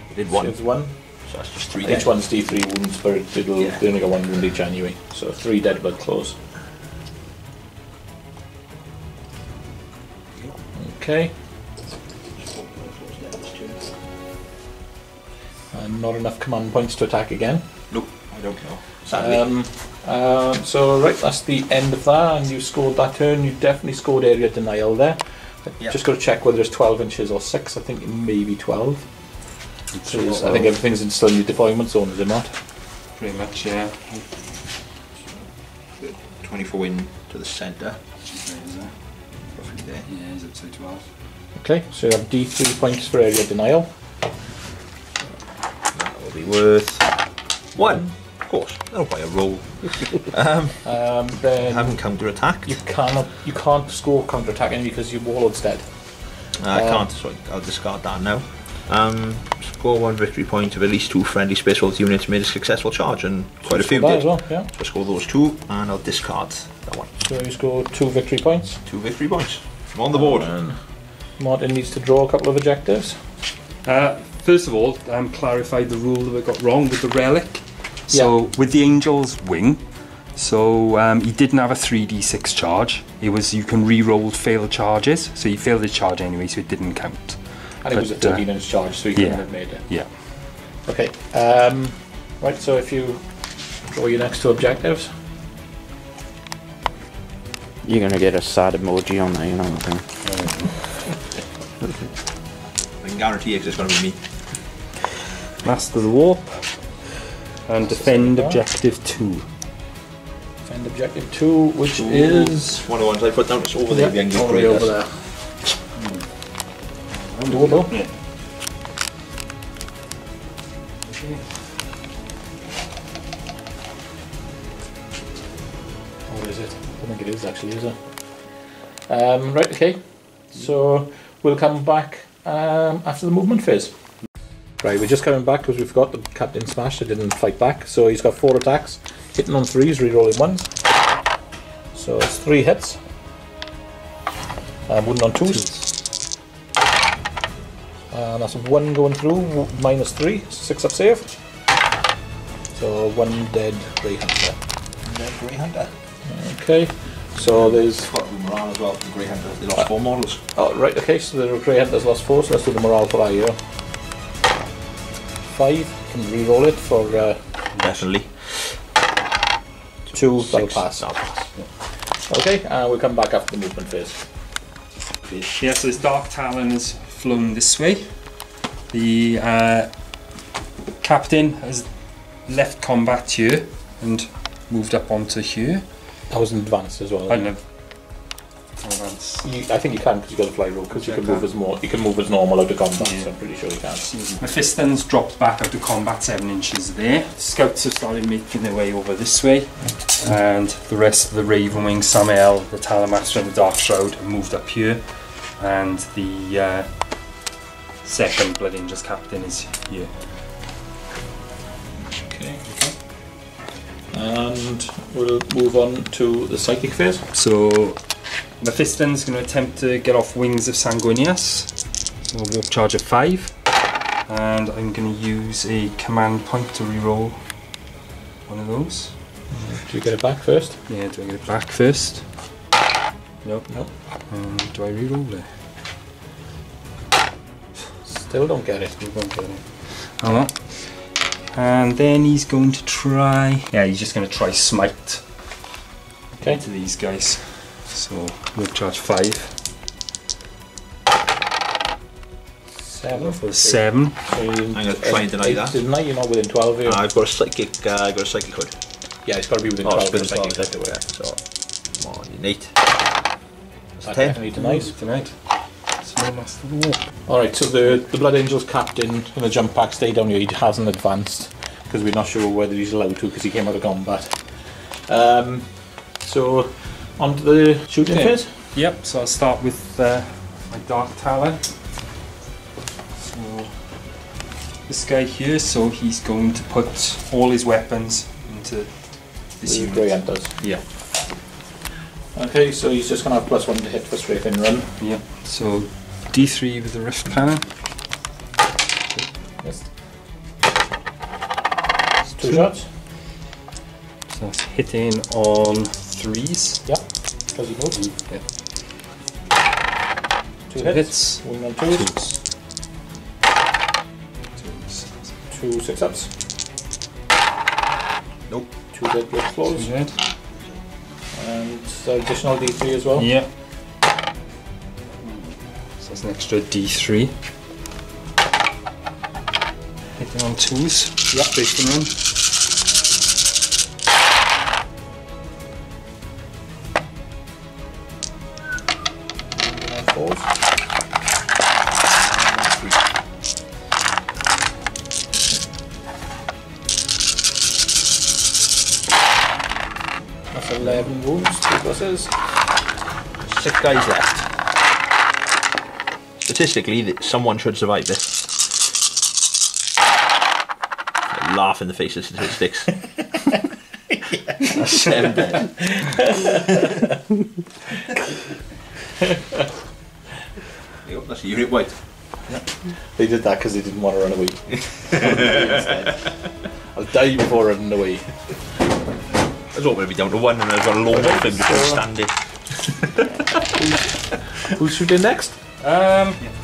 They did 1. It's 1. So that's just 3 Each dead. one's D3 wounds, but Yeah. they only got 1 wound each anyway. So 3 dead blood claws. Okay. And not enough command points to attack again. Nope, I don't know. Sadly. So right, that's the end of that, and you scored that turn. You definitely scored area denial there. Yep. Just got to check whether it's 12 inches or 6. I think it may be 12. So I think everything's still in your deployment zone, is it not? Pretty much, yeah. 24 in to the centre. Roughly there. Yeah, he's up to 12. Okay, so you have D3 points for area denial. That will be worth 1. Of course, that'll buy a roll. Then Haven't counter-attacked. you can't score counter-attacking because your warlord's dead. I can't, so I'll discard that now. Score 1 victory point of at least 2 friendly Space Wolves units made a successful charge, and quite a few That did. as well, yeah. So I score those 2, and I'll discard that one. So you score 2 victory points. 2 victory points. I'm on the board. And Martin needs to draw a couple of objectives. First of all, clarify the rule that we got wrong with the relic. So with the Angel's wing, so he didn't have a 3d6 charge. It was you can re-roll failed charges, so he failed his charge anyway, so it didn't count. And it was a 13-inch charge, so you couldn't have made it. Yeah. Okay. Right, so if you draw your next 2 objectives. You're gonna get a sad emoji on there, you know what I mean? I can guarantee you 'cause it's going to be me. Master the warp and defend objective 2. Defend objective 2, which is One of the ones I put down, it's over there behind the all the way over there. Doable. Yeah. Or is it? I don't think it is actually, is it? Right, okay. So we'll come back after the movement phase. Right, we're just coming back because we forgot the Captain smashed. It didn't fight back. So he's got 4 attacks, hitting on 3s, re-rolling 1s. So it's 3 hits. Wooden on 2s. And that's 1 going through, -3, 6 up save. So 1 dead Grey Hunter. Dead Grey Hunter. Okay, so there's... Got the morale as well for the Grey Hunter. They lost 4 models. Oh, right, okay, so the Grey Hunter's lost 4, so let's do the morale for that here. 5, can re-roll it for... Definitely. 2, that'll 6. pass. That'll pass. Okay, and we'll come back after the movement phase. Yeah, so this Dark Talon has flown this way. The captain has left combat here and moved up onto here. That was in advance as well. I don't know. I think you can because you've got a fly roll because you can move as normal out of combat, so I'm pretty sure you can. Mephiston's dropped back out of combat 7 inches there. Scouts have started making their way over this way, and the rest of the Ravenwing, Samael, the Talamaster and the Dark Shroud have moved up here, and the second Blood Angels captain is here. Okay. And we'll move on to the psychic phase. So Mephiston's going to attempt to get off Wings of Sanguinius. So warp charge of 5, and I'm going to use a command point to reroll one of those. Do you get it back first? Yeah, do I get it back first? Nope. Nope. Do I reroll it? Still don't get it. We won't get it. Hold on. And then he's going to try... Yeah, he's just going to try smite into these guys. So, warp charge 5. 7. For 7. So I'm going to try and deny that. Didn't I? You're not within 12 here. I've got a psychic hood. Yeah, it's got to be within Oh, 12 it's for been psychic. psychic hood, yeah. So, come on, you need. That 10. definitely denies. Tonight. Small Master of the Warp. Alright, so the Blood Angels captain going to jump back, stay down here. He hasn't advanced because we're not sure whether he's allowed to because he came out of combat. So, on to the shooting phase. Yep, so I'll start with my Dark Talon. So, this guy here, so he's going to put all his weapons into this The unit. Grey Hunters. Yeah. Okay, so he's just going to have +1 to hit for strafe in run. Yeah, so D3 with the Rift Cannon. Yes. It's 2 shots. So that's hitting on 3s. Yeah, because he moved. Yeah. 2 Two hits. hits. Wing on 2s. Twos. 2 6-ups. Nope. 2 dead blood claws. 2 dead. And the additional D3 as well. Yeah. So that's an extra D3. Hitting on 2s. Yeah. Based on run. And 4s. That's 11 wounds, 2 pluses. 6 guys left. Statistically, someone should survive this. I laugh in the face of statistics. That's 7 dead. That's a unit white. They did that because they didn't want to run away. I'll die before running away. I thought we'd be down to 1 and I've got a long for him to stand it. Who's shooting next?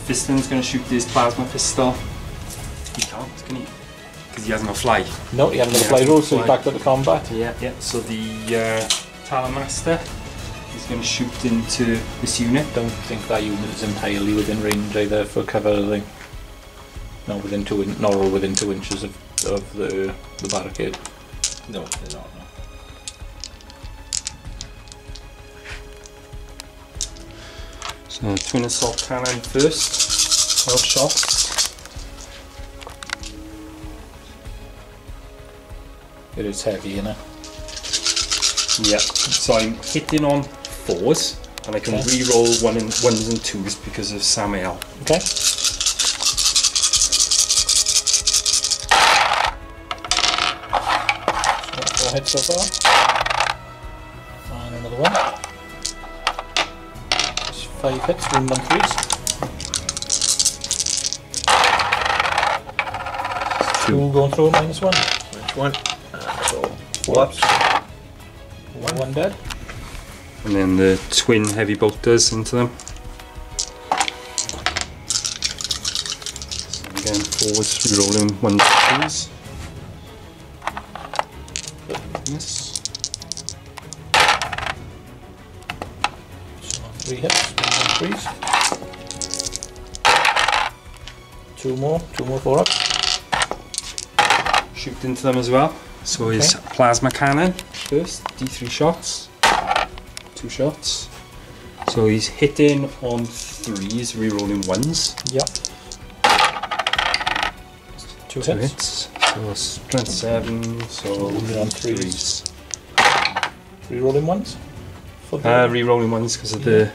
Fiston's going to shoot his plasma pistol. He can't, can he? Because he hasn't got fly. No, he hasn't got a fly roll, so he's back to the combat. Yeah. So the Talon Master is going to shoot into this unit. Don't think that unit is entirely within range either for cover. Like, not within 2 inches of the barricade. No, they're not. No. So twin assault cannon first. 12 shots. It is heavy, innit? Yeah. So I'm hitting on 4s, and I can re-roll 1s and 2s because of Samael. Okay. 4 hits so far. And another one. That's 5 hits, wound on 3s. 2 going through, -1. Which one? So, Whoops. 1 dead. And then the twin heavy bolters into them. So again, 4s, re-rolling 1s, 2s. Yes. So 3 hits, 1 on 3s. 2 more 4-ups. Shoot into them as well. So his plasma cannon first, D3 shots, 2 shots. So he's hitting on 3s, re-rolling 1s. Yep. 2 2 hits. hits. So strength 7, so Wounded on 3s. 3 rolling ones? For re-rolling 1s because of the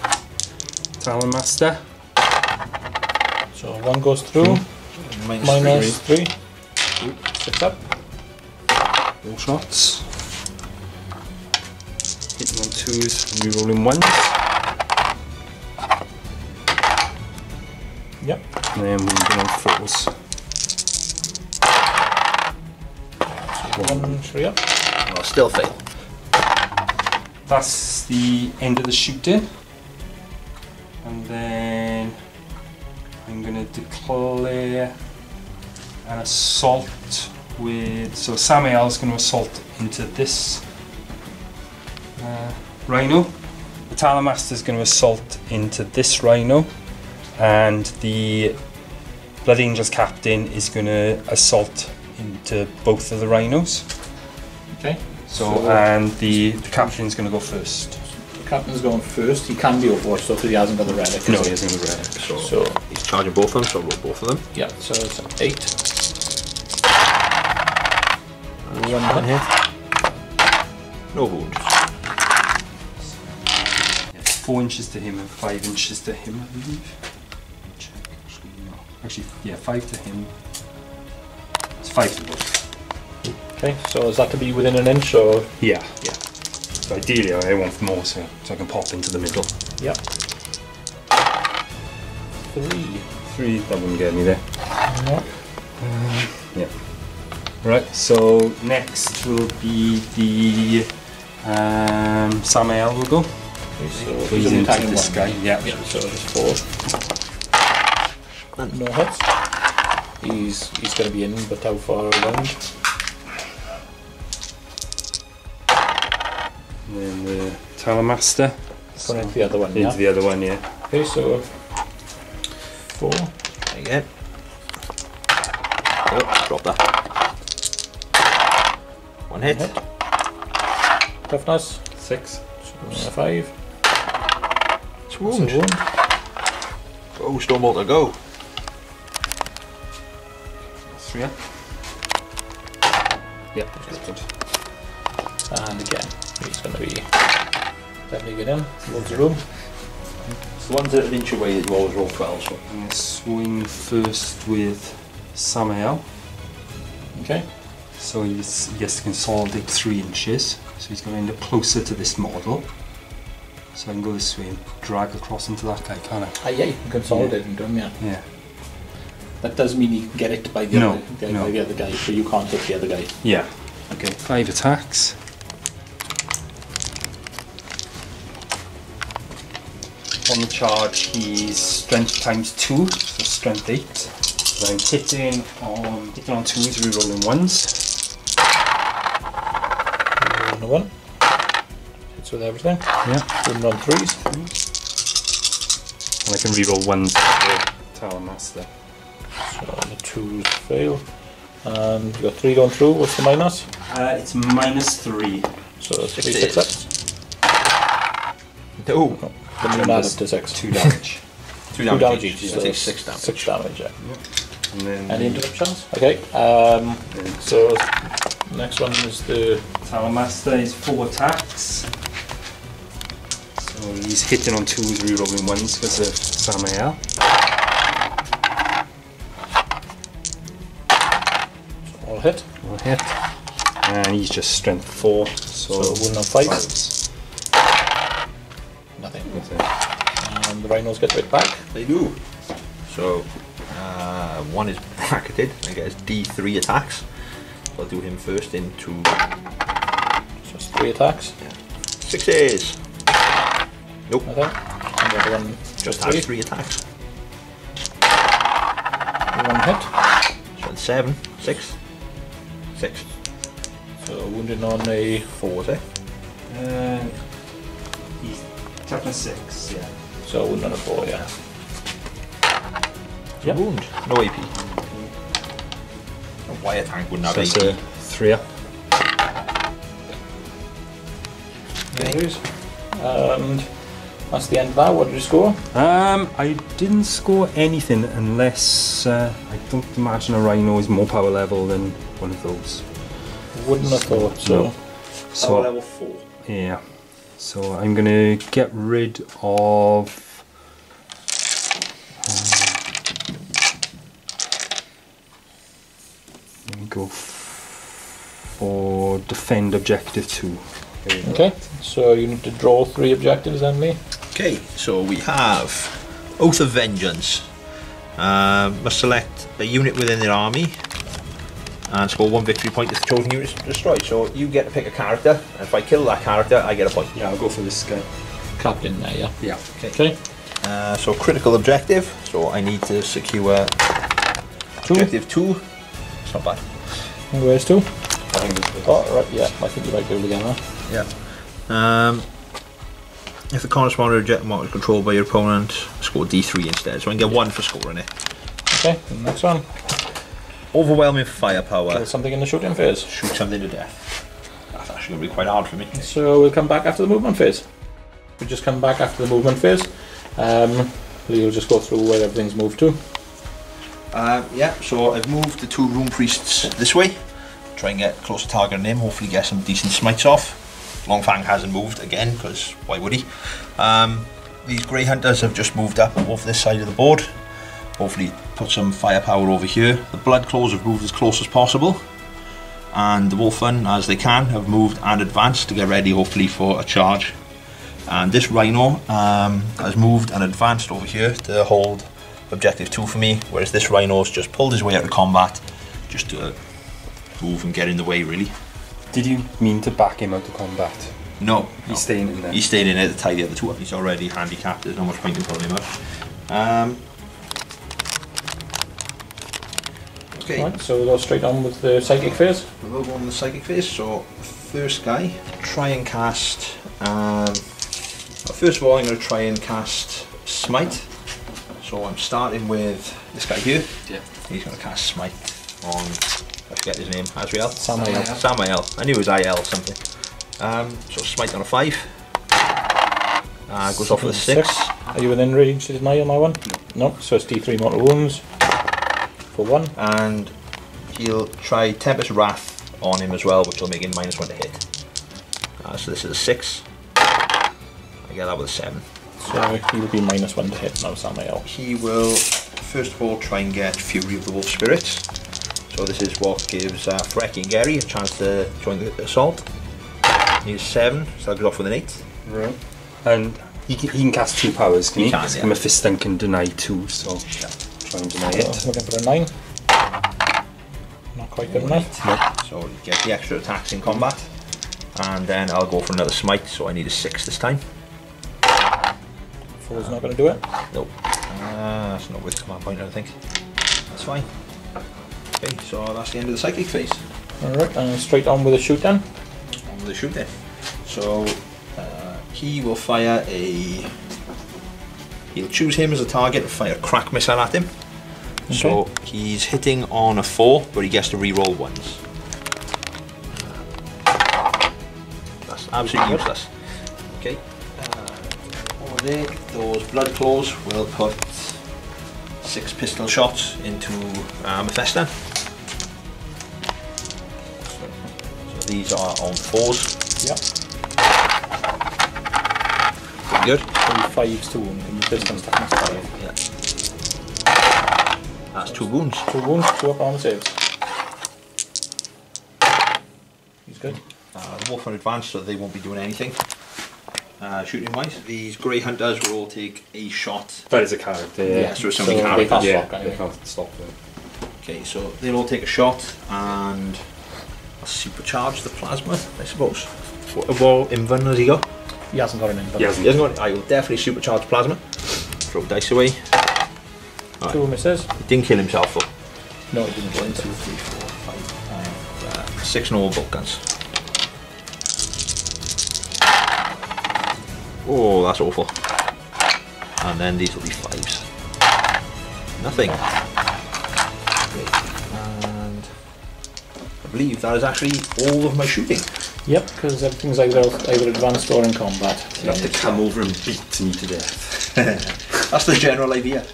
Talon Master. So 1 goes through, minus 3. 6 up. 4 shots. Hitting on 2s, re-rolling 1s. Yep. And then wounding on 4s. 1 3 up. I'll still fail. That's the end of the shooting. And then I'm going to declare an assault with... So Samael's going to assault into this rhino. The Talon Master's going to assault into this rhino. And the Blood Angels captain is going to assault into both of the rhinos. Okay. So and the captain's going to go first. The captain's going first. He can be overwatched though because he hasn't got the relic. No, he hasn't got the relic. So he's charging both of them, so I'll roll both of them. Yeah, so it's 8. 1 hit. No wounds. 4 inches to him and 5 inches to him, I believe. Check. Actually, no. Actually, yeah, 5 to him. It's 5 to both. Okay, so is that to be within an inch or? Yeah. So ideally, I want more so I can pop into the middle. Yep. 3. 3, that wouldn't get me there. No. Yeah. Right, so next will be the Samael will go. Okay, so He's only into attacking this one. guy, yeah. So it's 4. No hits. He's going to be in, but how far around? then the Talonmaster. Going into the other one, Into the other one, yeah. Okay, so 4. Again. Oh, drop that. One hit. Toughness. 6. 5. It's wound. Wound. Oh, Stormbolter, go. 3. Yeah, that's good. And again, he's going to be definitely good in. Loads of room. It's the ones that are an inch away that you always roll 12s for. I'm going to swing first with Samael. Okay. So he gets to consolidate 3 inches. So he's going to end up closer to this model. So I can go this way and drag across into that guy, can't I? Ah, yeah, you can consolidate into him, yeah. Yeah. That does mean you can get it by the, other, by the other guy, so you can't hit the other guy. Yeah. Okay. 5 attacks. On the charge, he's strength times 2, so strength 8. So I'm hitting on 2s, rerolling 1s. Rolling a 1. Hits with everything. Yeah. Rolling on 3s. And I can reroll 1s for the Talonmaster. So the 2s fail. And you've got 3 going through. What's the minus? It's -3. So 3 Six success. Oh, Then you add it to 6. 2 damage. 2 2 damage each. each. So So take 6 damage. 6 damage, yeah. And then Any interruptions? Okay. So next one is the Talonmaster is 4 attacks. So he's hitting on 2s, rerolling 1s because of Samael. all hit. All hit. And he's just strength 4. So wound on 5. fives. Nothing. That's it. And the rhinos get right back. They do. So, one is bracketed. I guess D3 attacks. I'll do him first into Just 3 attacks. 6s. Nope. Nothing. And the other one Just three. has 3 attacks. 1 hit. So 7, 6, 6. So wounded on a 4s, eh? He's toughness 6, yeah. so wounded on a 4, yeah. Yep. Wound. No AP. A wire tank wouldn't have So AP. it's a 3 up. There it is. And that's the end of that. What did you score? I didn't score anything unless I don't imagine a rhino is more power level than one of those. Wouldn't have thought so. No. So Power level 4. yeah. So I'm gonna get rid of. Let me go for defend objective 2. Okay, so you need to draw 3 objectives then, Lee. Okay, so we have Oath of Vengeance. Must select a unit within their army and score 1 victory point if the chosen unit is destroyed. So you get to pick a character, and if I kill that character, I get a point. Yeah, I'll go for this guy. Captain there, yeah. Yeah. Okay. So critical objective, so I need to secure objective 2. It's not bad. And where's 2? I think this is Oh, right, yeah. I think you might be able to get that. Yeah. If the corresponding objective mark is controlled by your opponent, score D3 instead. So I can get 1 for scoring it. Okay, and the next one. Overwhelming firepower. Kill something in the shooting phase. Shoot something to death. That's actually going to be quite hard for me. So we'll come back after the movement phase. We just come back after the movement phase. Lee will just go through where everything's moved to. Yeah, so I've moved the 2 room priests this way. Try and get close to target on him, hopefully get some decent smites off. Longfang hasn't moved again, because why would he? These grey hunters have just moved up over this side of the board. Hopefully put some firepower over here. The blood claws have moved as close as possible. And the wolfen, as they can, have moved and advanced to get ready hopefully for a charge. And this rhino has moved and advanced over here to hold objective 2 for me, whereas this rhino's just pulled his way out of combat just to move and get in the way, really. Did you mean to back him out of combat? No, He's staying in there. He stayed in it to tie the other 2 up. He's already handicapped. There's not much point in pulling him out. Okay, Right, so we'll go straight on with the psychic phase. we'll go on the psychic phase. So, first guy, try and cast First of all, I'm going to try and cast Smite. So I'm starting with this guy here. Yeah. He's going to cast Smite on, I forget his name, Azrael? Samael. Samael. I knew it was IL something. So Smite on a 5. Goes off with a 6. Are you within range, didn't I, on that one? No. So it's D3 mortal wounds for 1. And he'll try Tempest Wrath on him as well, which will make him -1 to hit. So this is a 6. I get that with a 7. So he will be -1 to hit now, Samael. He will first of all try and get Fury of the Wolf Spirits. So this is what gives Frecky and Gary a chance to join the assault. He's 7, so that goes off with an 8. Right. And he can cast 2 powers, can he? He can, yeah. Mephiston can deny 2, so try and deny it. Looking for a 9. Not quite good enough. So you get the extra attacks in combat. And then I'll go for another Smite, so I need a 6 this time. 4's not going to do it. Nope. That's not with command point, I don't think. That's fine. Okay, so that's the end of the psychic phase. Alright, and straight on with a shoot then. On with the shoot then. So he will fire a... He'll choose him as a target and fire a crack missile at him. Okay. So he's hitting on a 4, but he gets to re-roll ones. That's absolutely useless. Okay. Over there, those blood claws will put 6 pistol shots into Mephiston. So these are on 4s. Yep. Pretty good. 5's to wound, and the distance taken 5. Yeah. That's 2 wounds. 2 wounds, 2 up armor saves. He's good. The wolf are advanced, so they won't be doing anything. Shooting wise, these grey hunters will all take a shot. That is a character, Yeah, so somebody can't they can't yeah, stop they anyway. can't stop it. Okay, so they'll all take a shot and I'll supercharge the plasma, I suppose. What invuln has he got? He hasn't got an invuln. He hasn't. He hasn't got. I will definitely supercharge plasma. Throw dice away. 2 misses. He didn't kill himself though. No, he didn't. 1, 2, 3, 4, 5, 6 normal bolt guns. Oh, that's awful. And then these will be 5s. Nothing. Okay. And I believe that is actually all of my shooting. Yep, because everything's either advanced or in combat. You have to come over and beat me to death. That's the general idea.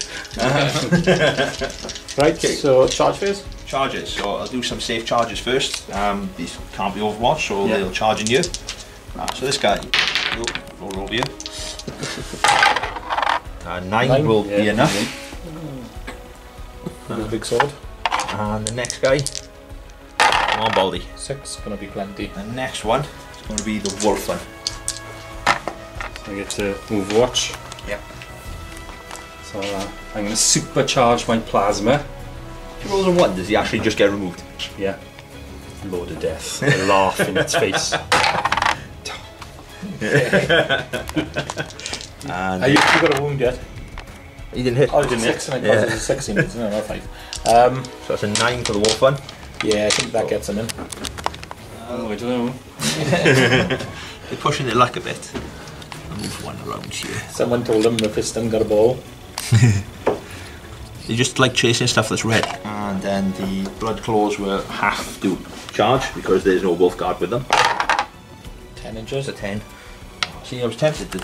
Right, Okay. so charge phase. Charges. So I'll do some safe charges first. These can't be overwatched, so Yeah. they'll charge in you. So this guy, roll over you. 9 will be Yeah. enough. With a big sword. And the next guy, come on Baldy. 6, gonna be plenty. The next one is going to be the wolf one. I get to Overwatch. Yep. So I'm going to supercharge my plasma. If he rolls a 1, does he actually just get removed? Yeah. Lord of Death. I laugh in its face. And You got a wound yet? he didn't hit. Oh, he didn't hit. And it causes a 16, no, not 5. So that's a 9 for the wolf one. Yeah, I think that gets him in. Oh, I don't know. They're pushing their luck a bit. I'll move one around here. Someone told him Mephiston got a ball. They just like chasing stuff that's red. And then the blood claws will have to charge because there's no wolf guard with them. 10 inches. It's a 10. See, I was tempted to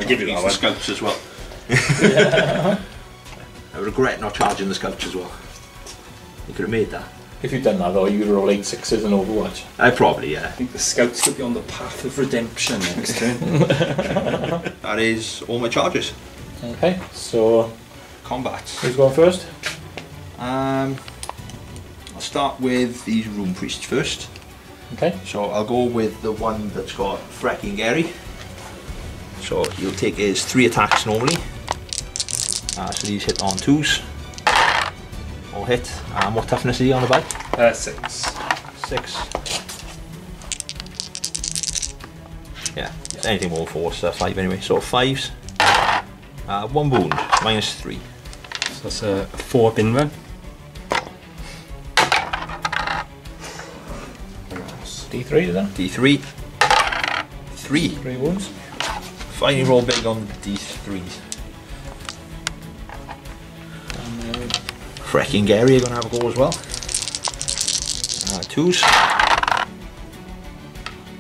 give you that one. the scouts as well. I regret not charging the scouts as well. You could have made that. If you'd done that though, you'd roll 8 6s in Overwatch. I probably, yeah. I think the scouts could be on the path of redemption next turn. That is all my charges. Okay, so Combat. who's going first? I'll start with these Rune Priests first. Okay. So I'll go with the one that's got Frecky and Gary. So he'll take his 3 attacks normally. So these hit on 2s. All hit. And what toughness is he on the back? 6. 6. Yeah, it's anything more than 4, so 5 anyway. So 5s. 1 wound, -3. So that's a 4 bin run. D3 then? D3. 3. 3 wounds. Finally roll big on the D3s. Frecking Gary are going to have a go as well. 2s.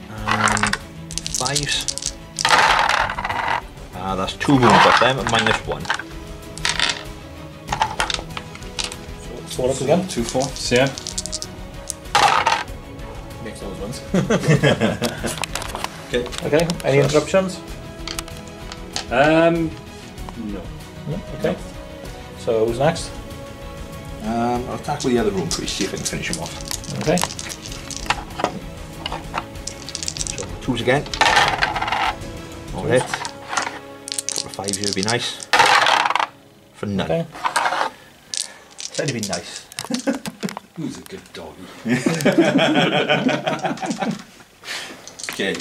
And 5s. That's 2 wounds off them, and -1. So 4 up again. 2 4s, yeah. Makes those ones. Okay. Okay, any interruptions? No. No? Okay. So who's next? I'll tackle the other room priest, see if I can finish him off. Okay. So 2s again. All hit. Couple of 5s here would be nice. For none. Okay. Said it'd be nice. Who's a good doggy? Okay.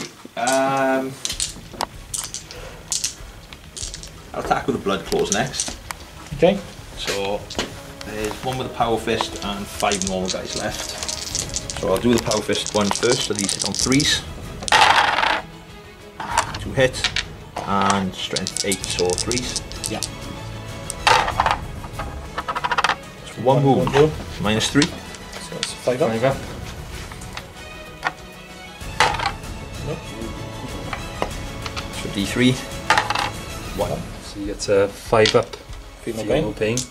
I'll tackle the blood claws next. Okay. So there's one with a power fist and 5 normal guys left. So I'll do the power fist one first. So these hit on 3s. 2 hit and strength 8, so 3s. Yeah. So 1 wound, -3. So it's 5 up. 5 up. Nope. So D3. 1. So you get a 5 up. Feel no Feel no pain. pain.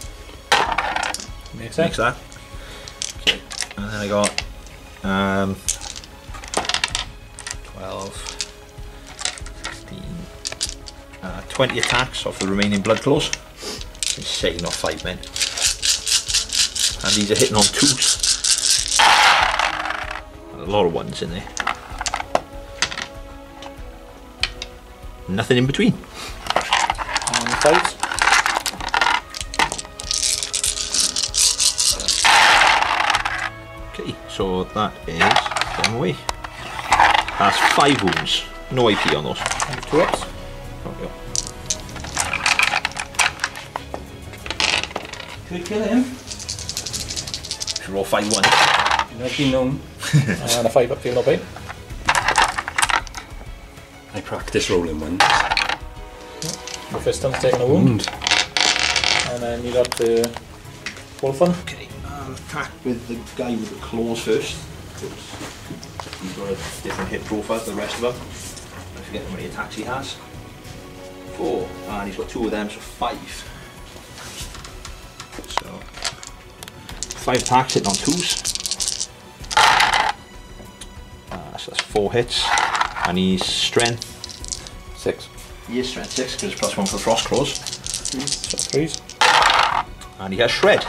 Makes sense. Makes that. Okay. And then I got 12, 15, 20 attacks off the remaining blood claws. Insane off 5 men. And these are hitting on 2s. And a lot of 1s in there. Nothing in between. And 5s. Okay, so that is them away. That's 5 wounds. No AP on those. And 2 ups. Okay. Could kill him. Should roll 5 1. Let be known. And a 5 up, feel no pain. I practice rolling ones. The first one's taking a wound. And then you got the wolf one. Okay, attack with the guy with the claws first. He's got a different hit profile to the rest of them. I forget how many attacks he has. 4, and he's got 2 of them, so 5. So 5 attacks hitting on 2s. So that's 4 hits, and he's strength 6. He is strength 6 because +1 for frost claws, So 3s. and he has shred.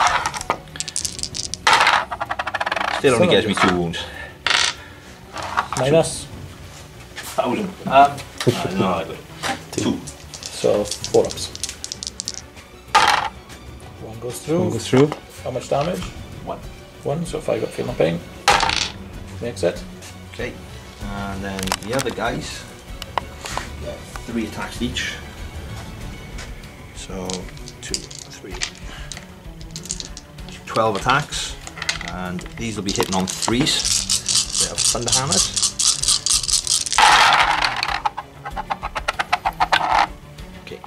Still only gives me 2 wounds. Minus. 1,000. No, I got 2. So 4 ups. 1 goes through. Go through. How much damage? 1. 1, so 5 up, feel no pain. Makes it. Okay, and then the other guys get 3 attacks each. So 2, 3, 12 attacks, and these will be hitting on 3s. They have thunder hammers. Okay,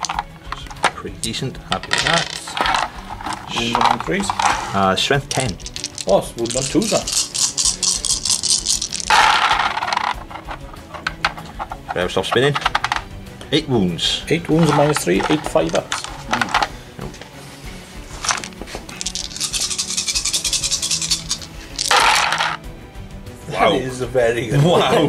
pretty decent. Happy with that. Wound on 3s. Strength 10. Oh, it's wound on 2s then. Better stop spinning. 8 wounds. 8 wounds and -3, 8 5 ups. Wow. That is very good. Wow.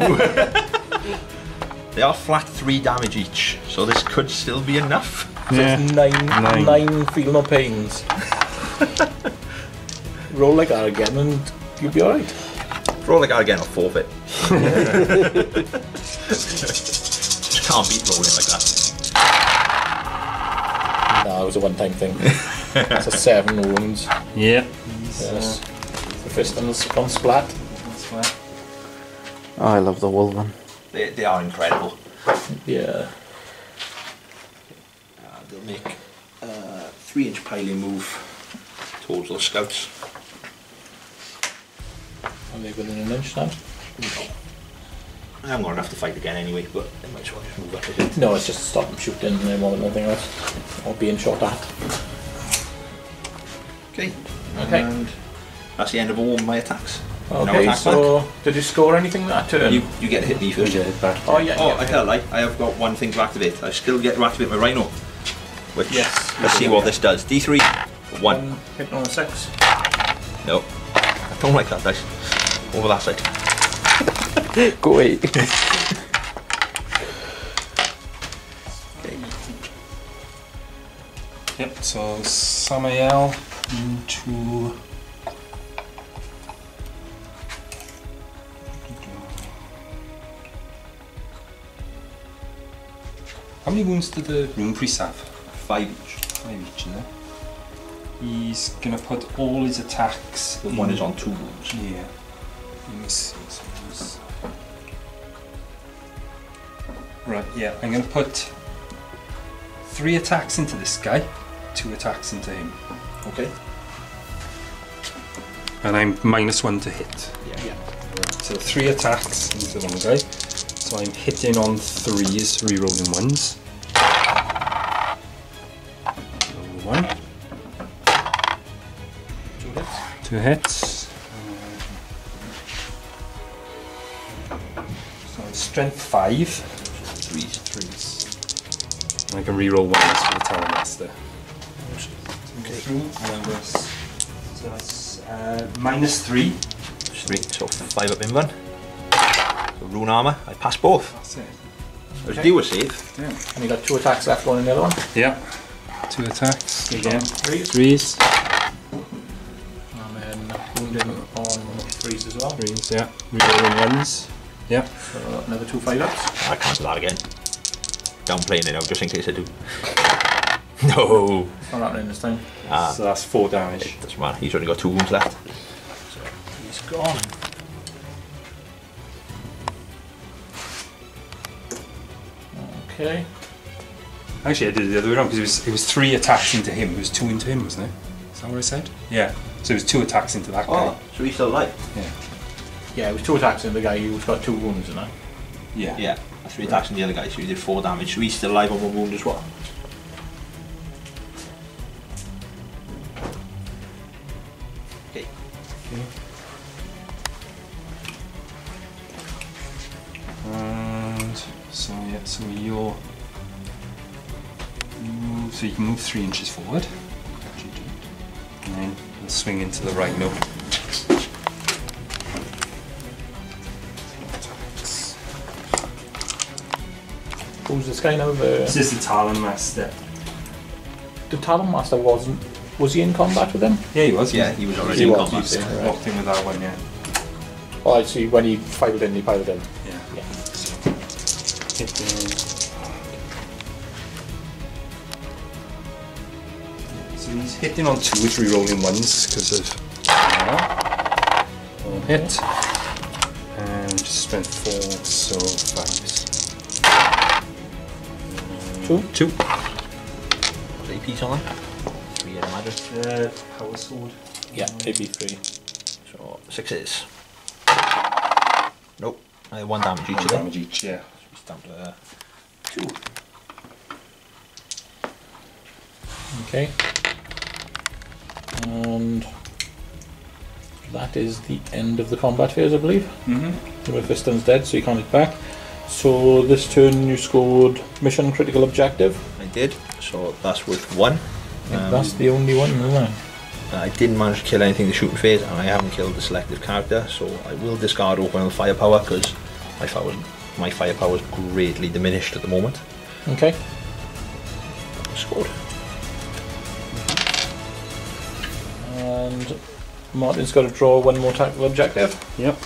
They are flat 3 damage each, so this could still be enough. So it's 9 feel no pains. Roll like that again and you'll be alright. Roll like that again, I'll forfeit. Just can't beat rolling like that. No, it was a one-time thing. That's a 7 wounds. Yeah. Yes. The first one's on splat. Oh, I love the wool one. They are incredible. Yeah. They'll make 3-inch piling move towards those scouts. Are they within an inch now? No. I haven't got enough to fight again anyway, but I might as well just move up a bit. No, it's just stop them shooting more than anything else. Or being shot at. Okay. Okay. And that's the end of all my attacks. Okay, attack so did you score anything that turn? You get to hit me first. Yeah, hit back. Oh yeah. Oh, yeah, I tell a lie. I have got one thing to activate. I still get to activate my Rhino. Which, Yes, let's see what this does. D3, 1. Hitting on a 6. No. I don't like that dice. Over that side. Go away. Yep, so Samael into... How many wounds did the rune priest have? 5 each. 5 each, is it? He's gonna put all his attacks. The one is on 2 wounds. Yeah. Right, yeah, I'm gonna put 3 attacks into this guy, 2 attacks into him. Okay. And I'm -1 to hit. Yeah. So 3 attacks into one guy. So I'm hitting on 3s, rerolling 1s. Roll 1. 2 hits. 2 hits. So strength 5. 3s. 3s. And I can reroll 1s for the Talon Master. Okay. Through, and so that's -3. 3, so 5 up in 1. So rune armour, I pass both. That's it. Let's Okay. do a save. Yeah. And you got 2 attacks left, one in the other one. Yeah. 2 attacks again. 3s. 3s. And then wounding on 3s as well. 3s, yeah. Rerolling 1s. Yeah. So another 2 5-ups. I can't do that again. Downplaying it now, just in case I do. No! Not happening this time. So that's 4 damage. Doesn't matter, he's only got 2 wounds left. So he's gone. Okay. Actually, I did it the other way around because it was 3 attacks into him. It was 2 into him, wasn't it? Is that what I said? Yeah. So it was 2 attacks into that guy. Oh, so he's still alive? Yeah. Yeah, it was 2 attacks in the guy who's got 2 wounds in it. Yeah. Yeah, 3 attacks on the other guy, so he did 4 damage. So he's still alive on 1 wound as well. Okay. And so yeah, so you're move, so you can move 3 inches forward, and then you'll swing into the right note. Who's this guy now? This is the Talon Master. The Talon Master wasn't. Was he in combat with him? Yeah, he was. Yeah, he was already He in was, combat. he's in. Right. Locked in with that one, yeah. Oh, I see. When he piled in, he piled in. Yeah. Yeah. So he's hitting on 2s, re-rolling 1s because of one hit. And just spent 4, so 5s. 2. 2. What's APs on that? 3, I'd imagine. Power sword. Yeah, maybe 3. So 6s. Nope. 1 damage each 1 of them. damage each, yeah. He's down to 2. Okay. And that is the end of the combat phase, I believe. Mm-hmm. With Viston's dead, so you can't hit back. So this turn you scored mission critical objective. I did, so that's worth 1. That's the only one, isn't it? I didn't manage to kill anything in the shooting phase, and I haven't killed the selective character, so I will discard open with firepower because my firepower is greatly diminished at the moment. Okay. Scored. And Martin's got to draw 1 more tactical objective. Yep.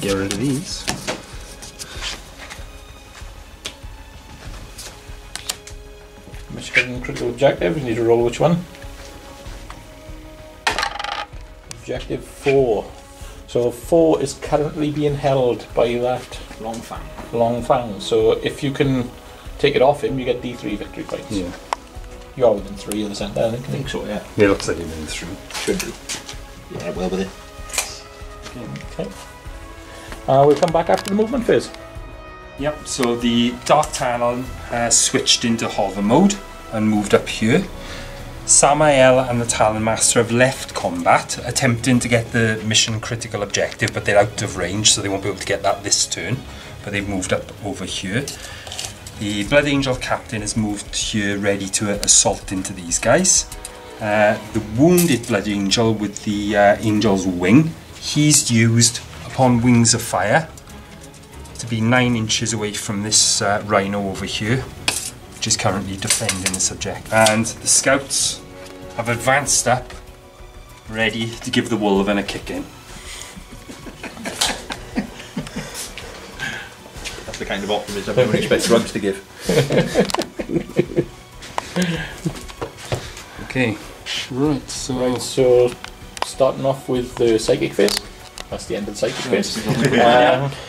Get rid of these. Mission critical objective, you need to roll which one? Objective 4. So 4 is currently being held by that Long fang. long fang. So if you can take it off him, you get D3 victory points. Yeah. You are within 3 of the centre, I think. I think so, yeah. It looks like you've been through. Should do. Yeah, well with it. Okay. We'll come back after the movement phase. Yep, so the Dark Talon has switched into hover mode and moved up here. Samael and the Talon Master have left combat, attempting to get the mission critical objective, but they're out of range, so they won't be able to get that this turn. But they've moved up over here. The Blood Angel Captain has moved here, ready to assault into these guys. The wounded Blood Angel with the Angel's Wing, he's used upon Wings of Fire to be 9 inches away from this rhino over here, which is currently defending the subject. And the scouts have advanced up, ready to give the Wolven a kick in. That's the kind of optimism everyone expects drugs to give. Okay, right, So starting off with the psychic phase. That's the end of the psychic phase.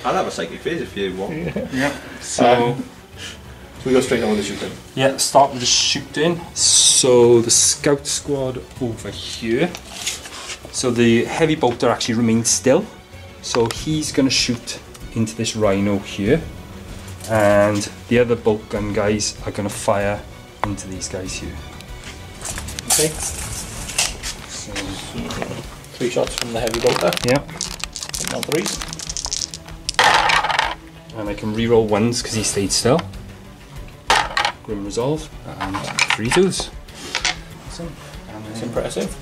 I'll have a psychic phase if you want. yeah. So we go straight on with the shooting. yeah, start with the shooting. So the scout squad over here. So the heavy bolter actually remains still. So he's going to shoot into this rhino here. And the other bolt gun guys are going to fire into these guys here. Okay. So, 3 shots from the heavy bolter. yeah. On 3s. And I can reroll 1s because he stayed still. Grim Resolve. And 3 2s. Awesome. And It's then impressive.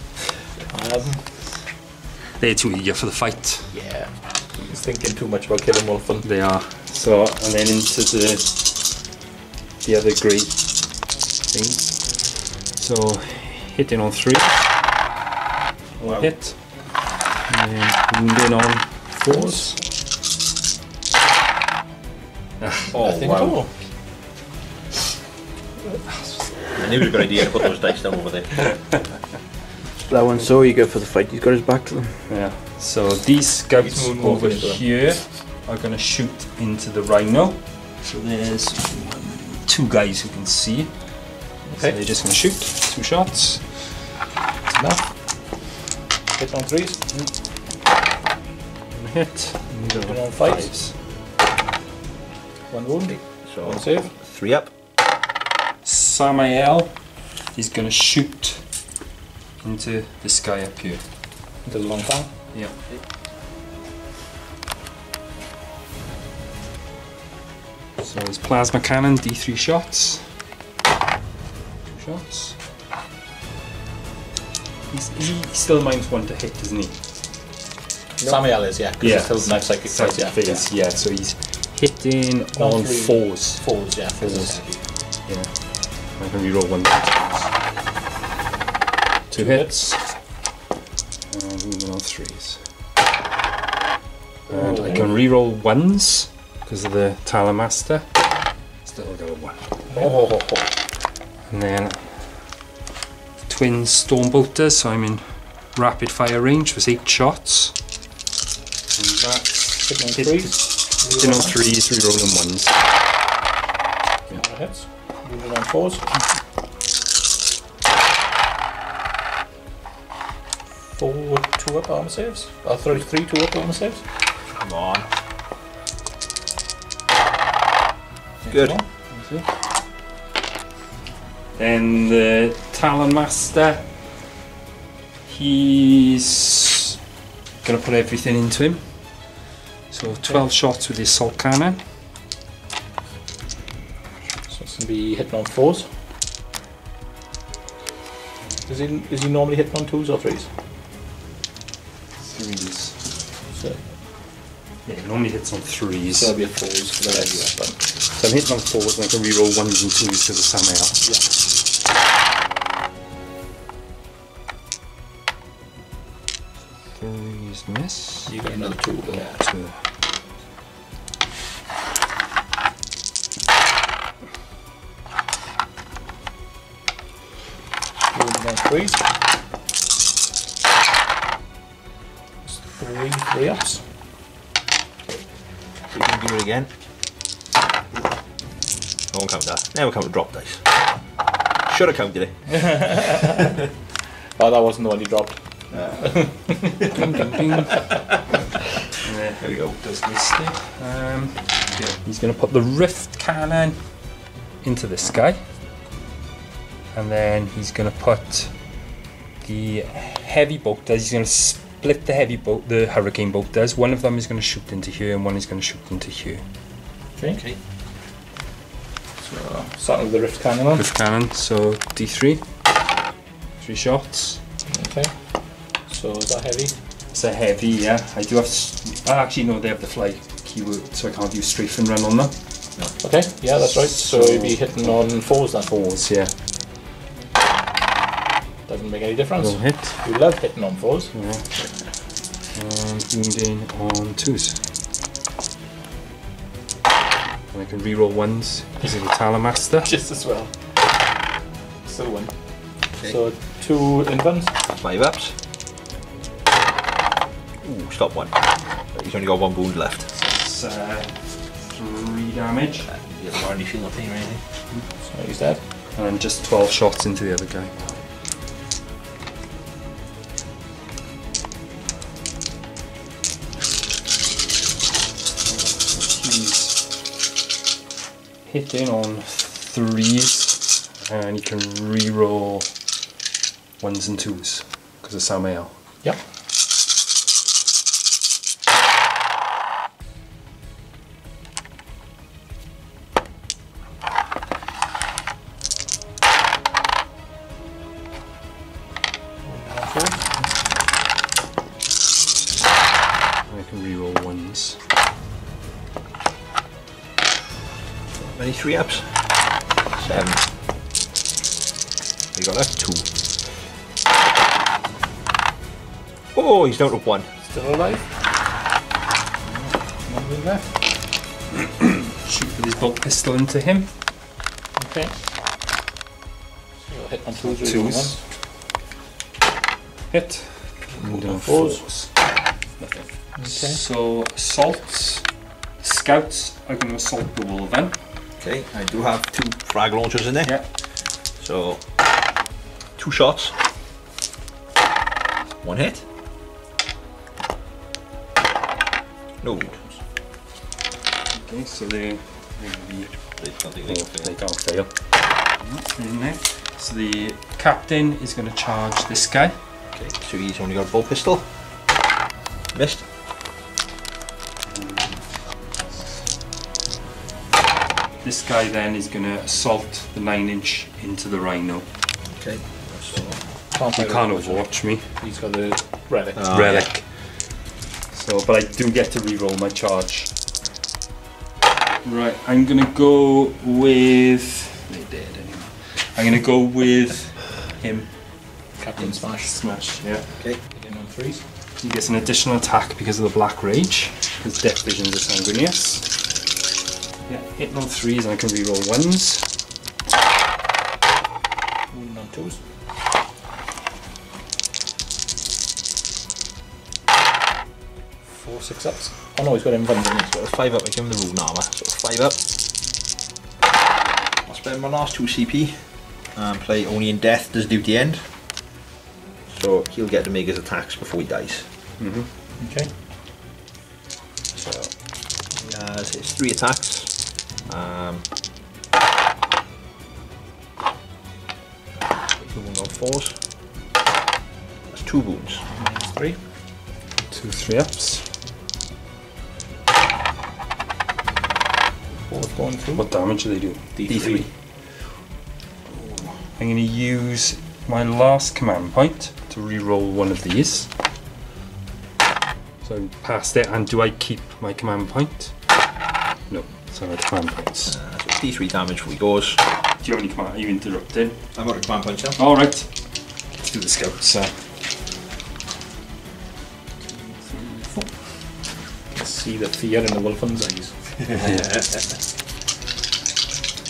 they're too eager for the fight. Yeah. He's thinking too much about killing Wolfen. They are. So, and then into the other grey thing. So, hitting on 3. Wow. Hit. And then wounding on 4s. Oh, I think wow. so. I knew it was a good idea to put those dice down over there. That one's so eager for the fight, he's got his back to them. Yeah. So these scouts He's moving over into them. here are going to shoot into the rhino. So there's 2 guys who can see. So Okay. they're just going to shoot 2 shots. That's enough. Hit on 3s. One hit. And the Hit on other 5s. 1 wound. So 1 save. 3 up. Samael is going to shoot into this guy up here. Into the long fang. Yeah. So his plasma cannon, D3 shots. 2 shots. He still -1 to hit, isn't he? Samuel is, yeah. Because Yeah. he's still nice psychic phase, yeah. Phase, yeah. So he's hitting on 3. 4s. 4s, yeah. 4s. Fours. Yeah. I can reroll 1. 2 hits. And moving on 3s. And I can reroll 1s because of the Talon Master. Still got a 1. Oh. And then twin storm bolters, so I'm in rapid fire range with 8 shots. And that's Hit on hit- 3s. hitting on 3s, rerolling 1s. Yeah. Hits. Moving on 4s. 4 2-up armor saves. 3 2-up armor saves. Come on. Good. Then the Talon Master, he's going to put everything into him. So 12 shots with the assault cannon. So it's going to be hitting on 4s. Is he normally hitting on 2s or 3s? 3s. So Yeah, he normally hits on 3s. it'll be a 4s for the heavy weapon. So I'm hitting on 4s and I can reroll 1s and 2s because of Samael. Yeah. 3s miss. You get another 2 there. 2. Moving on 3s. 3 ups. You can do it again. I won't count that. Never count a drop dice. Should have counted it. Oh, that wasn't the one you dropped. Ding, ding, ding. And There we go. Does listed. He's going to put the rift cannon into this guy, and then he's going to put the heavy bolters. He's going to split the hurricane bolters. One of them is going to shoot into here, and one is going to shoot into here. Okay. So starting with the rift cannon on. Rift cannon. So D3, 3 shots. Okay. So is that heavy? It's a heavy, yeah. I do have. Actually, no, they have the fly keyword, so I can't use strafe and run on them. No. Okay, yeah, that's right. So you'll be hitting on 4s then. 4s, yeah. Doesn't make any difference. Don't hit. You love hitting on 4s. Yeah. And wounding on 2s. And I can reroll 1s because of the Talon Master. Just as well. Still win. Okay. So 2 invents. 5 ups. Ooh, stop 1. He's only got 1 wound left. So it's 3 damage. He doesn't already feel no pain or anything. So he's dead. And just 12 shots into the other guy. He's hitting on 3s, and he can re-roll 1s and 2s because of Samael. Yep. I can re-roll 1s. Many 3 ups? 7. You got that? 2. Oh, he's down to 1. Still alive. One win left. Shoot with his bolt pistol into him. Okay. So you'll hit on 2s. 2s. Hit. And on 4s. 4s. Nothing. Okay. So assaults. Scouts are going to assault the Wolven. Okay, I do have 2 frag launchers in there. Yeah. So, 2 shots. 1 hit. No wound. Okay, so they can't fail. In there. So the captain is going to charge this guy. Okay, so he's only got a bow pistol. Missed. This guy then is going to assault the 9-inch into the rhino. Okay, so You can't overwatch me. He's got the relic. Relic. So, but I do get to re-roll my charge. Right, I'm gonna go with. They're dead anyway. I'm gonna go with him. Captain Smash. Smash, yeah. okay. Hitting on 3s. He gets an additional attack because of the Black Rage, because Death Visions are sanguineous. Yeah, hitting on 3s and I can re-roll 1s. Wounding on 2s. 4 6-ups. Oh no, he's got invent in So 5 up, I give him the rune armour. So 5 up. I'll spend my last 2 CP and play Only in Death does duty end. So he'll get to make his attacks before he dies. Okay. So he has his 3 attacks. Two wounds on 4s. That's 2 wounds. 3. 2 3-ups. 4 going through. What damage do they do? D3. I'm going to use my last command point to re-roll one of these. So I passed it, and do I keep my command point? No, so I have command points. So D3 damage before he goes. Do you have any command? Are you interrupted? I've got a command punch now. Alright. Let's do the scouts. See the fear in the Wolfen's eyes.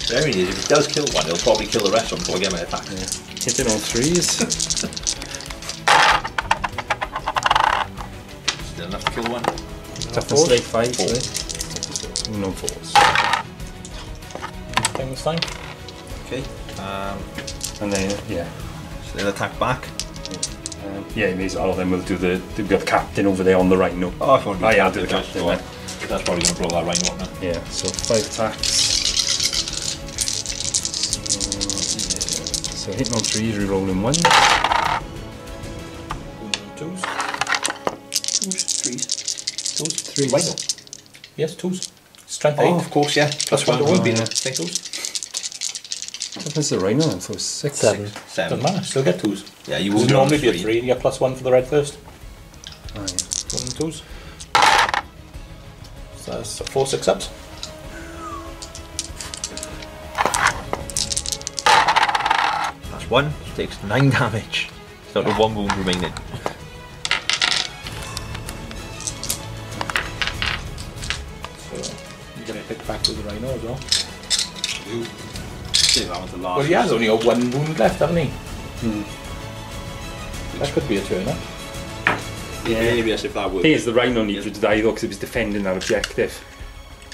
There he is. If he does kill one, he'll probably kill the rest of them before I get my attack. Yeah. Hit it on 3s. Still enough to kill one. Toughness rate 5. 4. No 4s. Thing this time. Okay. And then, yeah. So they'll attack back. Yeah, you may as well. Then we'll do we've got the captain over there on the rhino. Oh, if you want to do I'll do the captain then. That's probably going to blow that rhino up now. Yeah, so 5 attacks. So hitting on 3s, re-rolling 1. 2s. 3s. 3s. Rhino. Yes, 2s. Strength 8. Oh, of course, yeah. Plus 1 will be yeah. the thing. 2s. What was the rhino then? So 6. 7. 7. Doesn't matter, still get 2s. Yeah, you Would will do normally be a 3. 3 and you get plus 1 for the red first. Oh, yeah. 1 and 2s. So that's 4 6-ups. That's 1. It takes 9 damage. It's got 1 wound remaining. So you're going to hit back with the rhino as well. Save that one to last. Well, he has only got 1 wound left, hasn't he? That could be a turn, huh? Yeah, maybe yes, if that would. Thing is, the rhino needed to die though because it was defending that objective.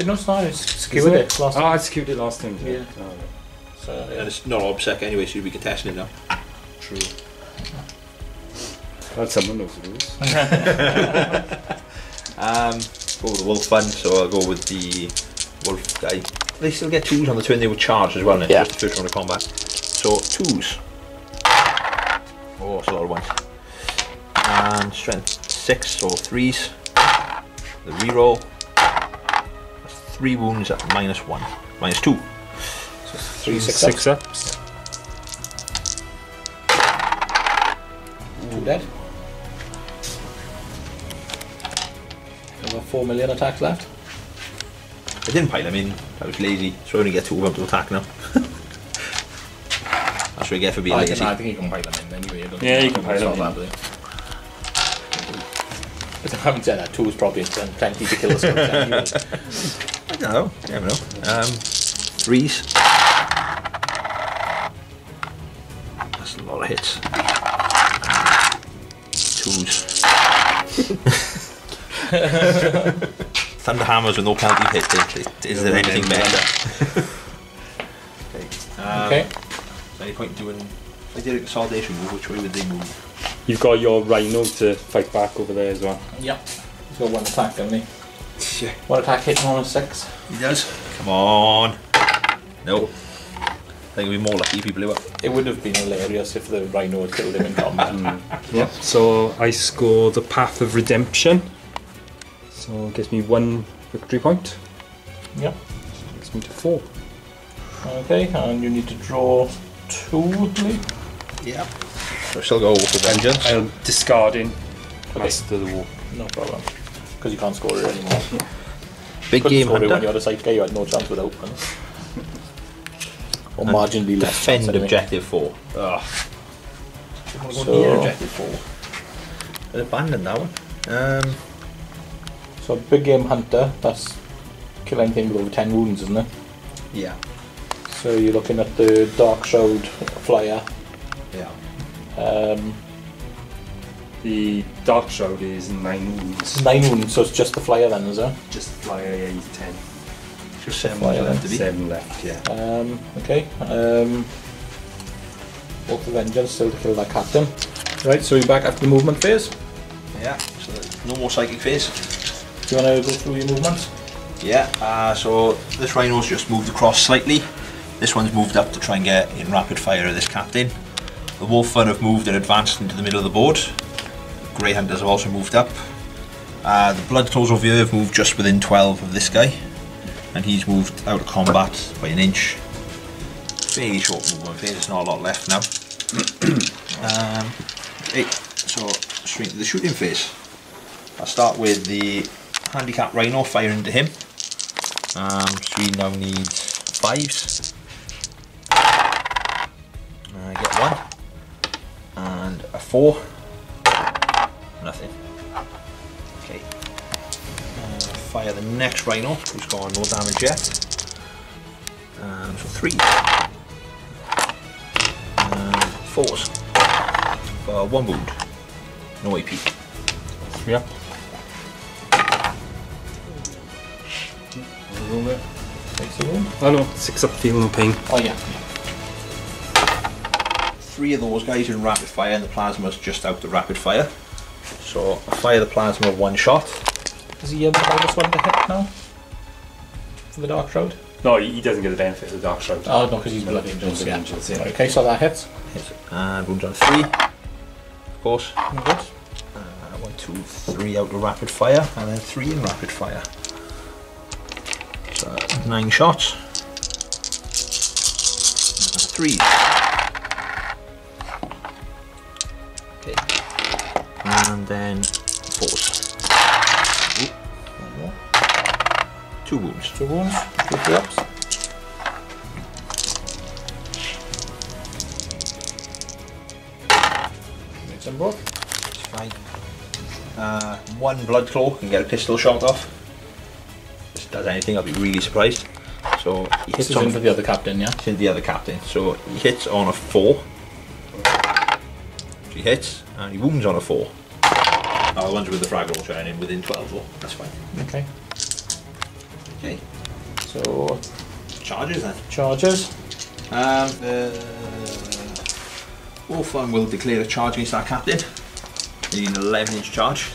No, it's not. It's secured it last time. Oh, I secured it last time. Yeah. Oh, right. So, And it's not obsec anyway, so you'll be contesting it now. True. Well, someone knows the rules. Go with the wolf one, so I'll go with the wolf guy. They still get 2s on the turn they were charged as well, innit? Yeah. Just the first round of combat. So 2s. Oh, it's a lot of 1s. And strength 6, so 3s. The reroll. That's 3 wounds at -1. -2. so 3 6-ups. 6-ups. 2 dead. We've got 4 million attacks left. I didn't pile them in, I was lazy, so I only get 2 of them to attack now. That's what you get for being I lazy. think you can pile them in anyway. Yeah, you can pile them in. But having said that, 2 is probably plenty to kill the scouts anyway. I don't know, you never know. 3s. That's a lot of hits. 2s. Thunder hammers with no penalty hit. Is there anything better? Okay. Is there any point in doing? If I did a consolidation move, which way would they move? You've got your rhino to fight back over there as well. Yep. He's got 1 attack, hasn't he? Yeah. 1 attack hitting on a 6. He does. Come on. No. I think we'd be more lucky if he blew up. It would have been hilarious if the rhino had killed him in combat. Yeah. So I score the Path of Redemption. So it gives me 1 victory point. Yep. Takes me to 4. Okay, and you need to draw 2, I believe. Yeah. So still go with the vengeance. I'm discarding Okay. Master of the War. No problem. Because you can't score it anymore. Big Couldn't game score it when hunter. you had a sight guy, you had no chance with open. Or marginally less chance Defend anyway. objective 4. Ugh. So- Near objective 4. I abandoned that one. So big game hunter, that's kill anything with over 10 wounds, isn't it? Yeah. So you're looking at the Dark Shroud flyer. Yeah. The Dark Shroud is 9 wounds. 9 wounds, so it's just the flyer then, is it? Just flyer, yeah, he's 10. Just 7 Fire left to be. 7 left, yeah. Okay. Walk the Vengeance, still to kill that captain. Right, so you're back after the movement phase. Yeah. So no more psychic phase. Do you want to go through your movements? Yeah. So this rhino's just moved across slightly. This one's moved up to try and get in rapid fire of this captain. The wolf one have moved and advanced into the middle of the board. Grey Hunters have also moved up. The Blood Claws over here have moved just within 12 of this guy. And he's moved out of combat by an inch. Fairly short movement phase, there's not a lot left now. Okay, so straight to the shooting phase. I'll start with the handicap rhino, fire into him. So he now needs 5s. I get 1. And a 4. Nothing. Okay. Fire the next rhino, who's got no damage yet. So 3. 4s. For 1 wound. No AP. Yeah. Roll it. Takes a wound. Oh no, 6 up, feel no pain. Oh yeah. 3 of those guys in rapid fire, and the plasma's just out the rapid fire. So I fire the plasma 1 shot. Is he able to buy this one to hit now? For the Dark Shroud? No, he doesn't get the benefit of the Dark Shroud. Oh, no, because he's Blood Angels. Blood Angels, yeah. Okay, so that hits. And wounds on 3, of course. Good. 1, 2, 3 out of rapid fire, and then 3 in rapid fire. So 9 shots. 3. Okay. And then 4s. Ooh, 1 more. 2 wounds. 2 wounds, 2 ups. Makes them both. It's fine. 1 blood claw can get a pistol shot off. If it does anything, I'll be really surprised. So he This hits is on into the other captain, yeah? it's in the other captain. So he hits on a 4. He hits and he wounds on a 4. Oh, the ones with the frag launcher and in within 12 though. That's fine. Okay. Okay. So, Charges then. charges. Wolfman will declare a charge against that captain. Needing an 11-inch charge.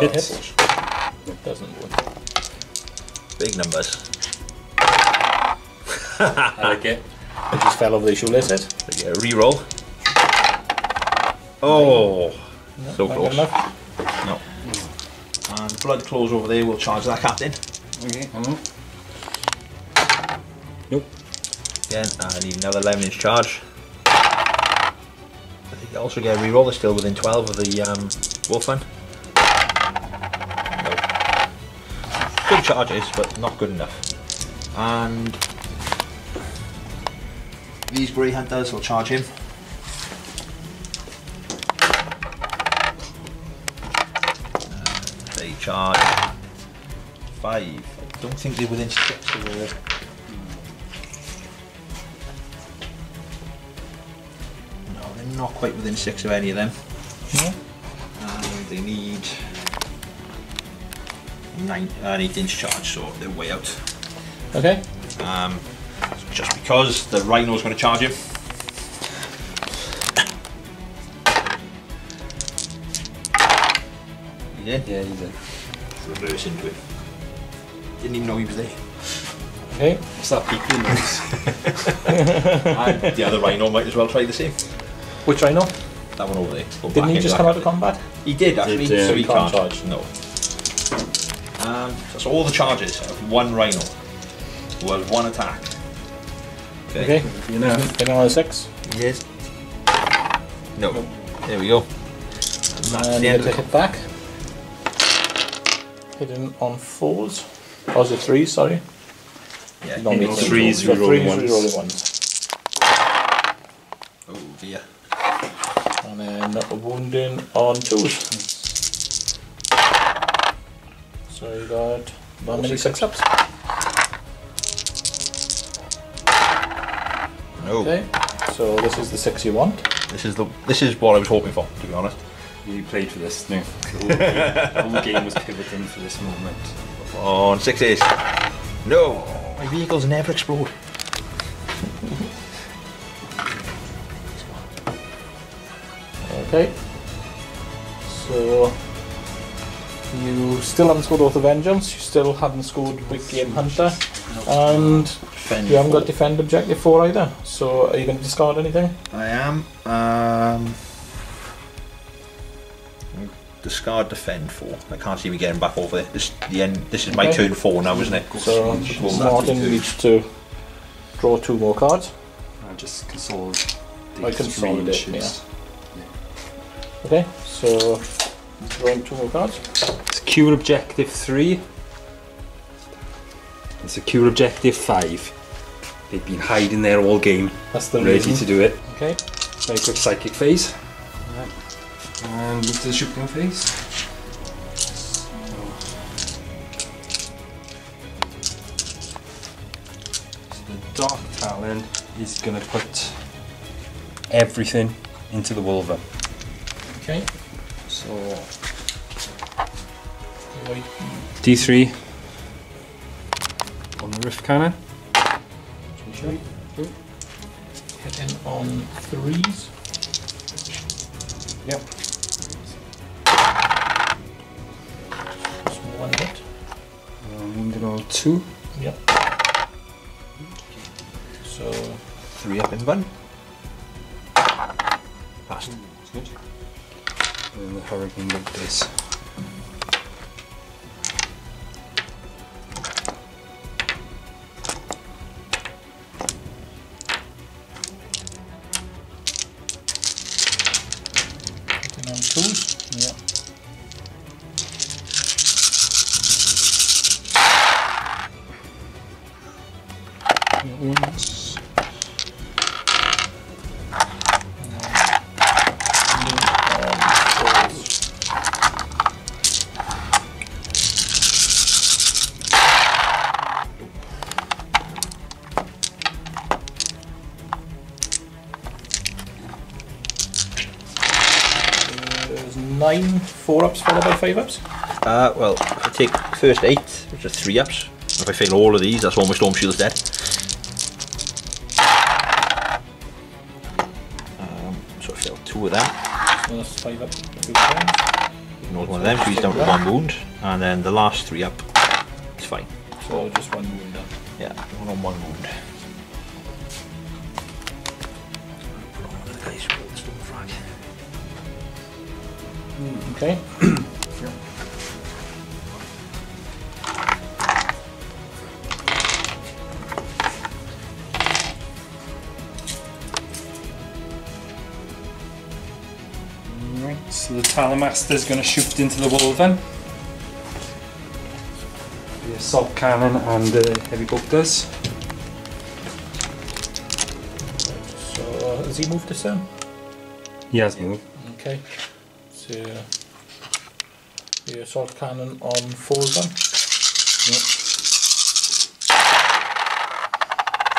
It hits. It doesn't work. Big numbers. I like it. It just fell over the shoelaces. They get a reroll. Oh, No, so not close. good enough. No. And blood claws over there will charge that captain. Okay. Nope. Again, I need another 11-inch charge. I think they also get a reroll. They're still within 12 of the Wolfman. No. Good charges, but not good enough. And these grey hunters will charge him. They charge 5. I don't think they're within 6 of the. No, they're not quite within 6 of any of them. No? And they need an 8-inch charge, so they're way out. Okay. Just because the Rhino's going to charge him. He did? Yeah, he's in. Reverse into him. Didn't even know he was there. Okay. What's that peeking noise? And the other Rhino might as well try the same. Which Rhino? That one over there. Go Didn't back he into just that come out of captain. combat? He did actually, Did, so he he can't can't charge. No. That's all the charges of 1 Rhino. Who has 1 attack. Okay. You know. Anyone on a 6? Yes. No. There we go. And that's And the you end get of to it. hit back. Hidden on 4s. Or was it 3s, sorry? Yeah, Normally hit it's on 3s, So rerolling 3s, ones. rerolling ones. Oh dear. And then a wounding on 2s. So you got how many 6-ups? No. Okay. So this is the 6 you want. This is what I was hoping for, to be honest. You played for this, no? The whole game was pivoting for this moment. On 6s. No! My vehicles never explode. Okay. So you still haven't scored Oath of Vengeance, you still haven't scored Big Game Hunter, and Defend you haven't got 4. Defend Objective 4 either. So are you going to discard anything? I am. Discard defend 4. I can't see me getting back over there. This is my Okay. turn 4 now, isn't it? So Martin needs to draw 2 more cards. I just consolidate. I consolidate, yeah. Okay, so drawing 2 more cards. Secure objective 3. And secure objective 5. They've been hiding there all game, That's the ready reason. to do it. Okay. Very quick psychic phase. And move to the shooting phase. So the Dark Talon is going to put everything into the Wolver. Okay. So Right. D3 on the Rift Cannon. Get in on 3s. Yep. Just one hit. Wounded on 2. Yep. So 3 up in the bun. Passed. That's good. And then the hurricane like this. getting on 2s. Yeah. Once. There's 9 4-ups followed by 5-ups. Well, if I take the first 8, which are 3 ups, if I fail all of these, that's all my Storm Shield's dead. So I failed 2 of them. So that's 5-up. Ignored one of them, so he's down to 1 wound. And then the last 3 up, it's fine. So just 1 wound down. Yeah, 1 on 1 wound. One of the guys with Storm Frag. Okay. Right, so the Talonmaster's going to shoot into the wall then. The assault cannon and the heavy bolters. So has he moved to 7? He has moved. Okay. So the assault cannon on 4s then.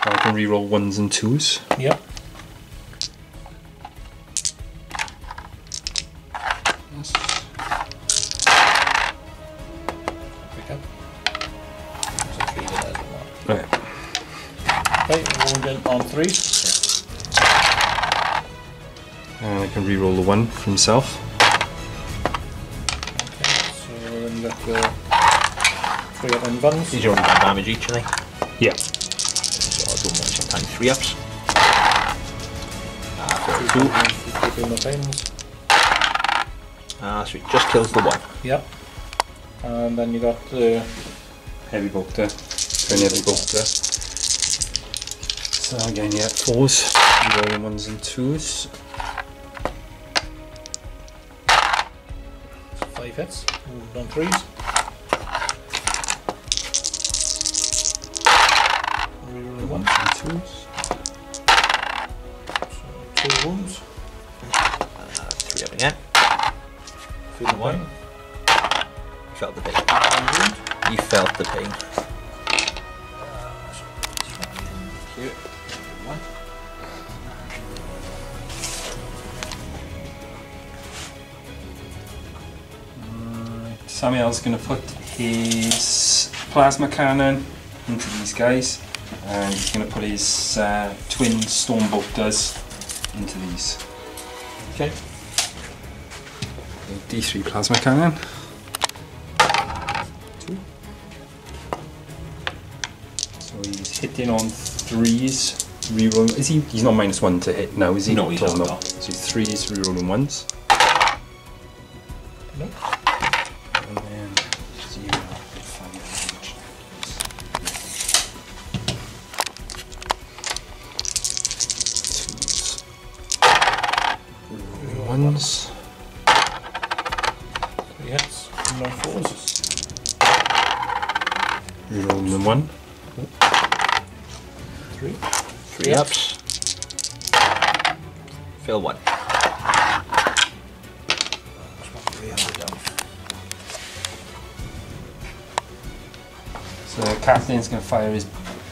I can reroll 1s and 2s. Yep. Pick up. There's a 3 there as well. Right. Okay, wounded on 3s. And I can reroll the 1 for himself. Okay, so then you got the 3 up in guns. These are only 1 damage each, are they? Yeah. So I'll do more sometimes 3 ups. 2 in the pains. So it just kills the 1. Yep. And then you got the Heavy bolter. Turn heavy bolter. So again, yeah, 4s. Rerolling 1s and 2s. 5 hits. Moved on 3s. Reroll 1. 1s and 2s. So 2 wounds. 3 up again. Feel the 1. Felt the pain. 1 wound. He felt the pain. Here. 1. Samuel's going to put his plasma cannon into these guys, and he's going to put his twin storm bolters into these. Okay. D3 plasma cannon. 2. So he's hitting on 3s. Reroll. Is he? He's not -1 to hit now, is he? No, he's Oh, not, no. no. So he's 3s, rerolling 1s. Nope. And then 0, 5 damage. Twos. Rerolling 1s. 3 hits. No 4s. Rerolling the 1. 3. 3 ups. Fail 1. So the captain's going to fire his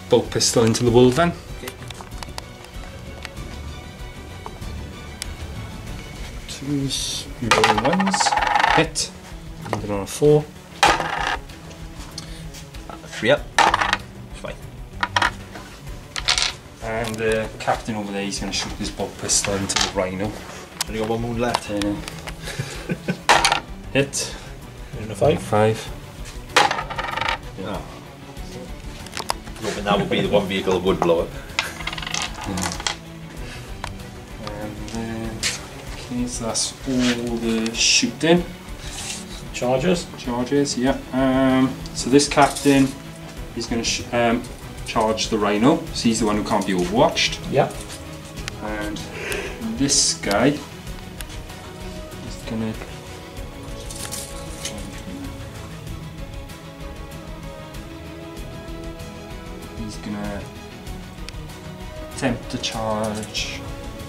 bolt pistol into the wolf then. Okay. 2s, rerolling 1s. Hit. And on a 4. 3 up. It's fine. And the captain over there, he's going to shoot his bolt pistol into the rhino. Only got one wound left. Hit. In a 5. 5. Oh. Hoping that would be the one vehicle that would blow it. And then, okay, so that's all the shooting. Charges. Charges, yeah. So this captain is going to charge the rhino, so he's the one who can't be overwatched. Yeah. And this guy is going to... He's going to attempt to charge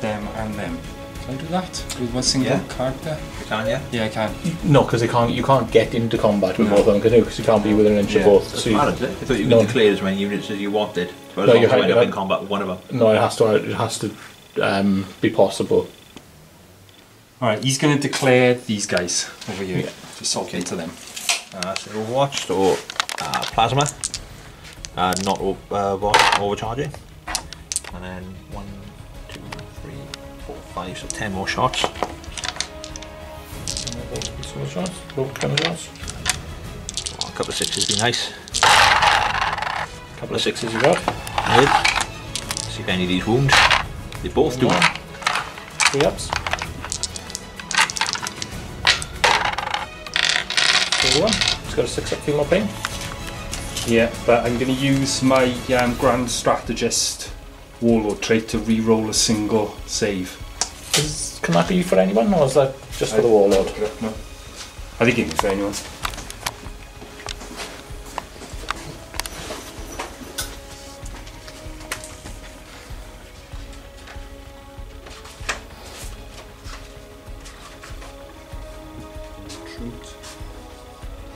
them and them. Can I do that with one single character? You can, yeah? Yeah, I can. No, because you can't get into combat with both of them, can you? Because you can't be within an inch of both. That's So mad, isn't it? I thought you could declare as many units as you wanted. But No, as long you as you had- end up in combat with one of them. no, it has to be possible. Alright, he's going to declare these guys over here. Yeah. Just salt into them. So Overwatch, so Plasma, not overcharging. And then 1, 2, 3, 4, 5, so 10 more shots. Small shots. Low kind of shots. Oh, a couple of 6s be nice. Couple of 6s you got. Good. See if any of these wound. They both do. 3 ups. 1. It's got a 6 up feel no pain. Yeah, but I'm going to use my Grand Strategist Warlord trait to re-roll a single save. Can that be for anyone, or is that just for the Warlord? No. I think it can be for anyone.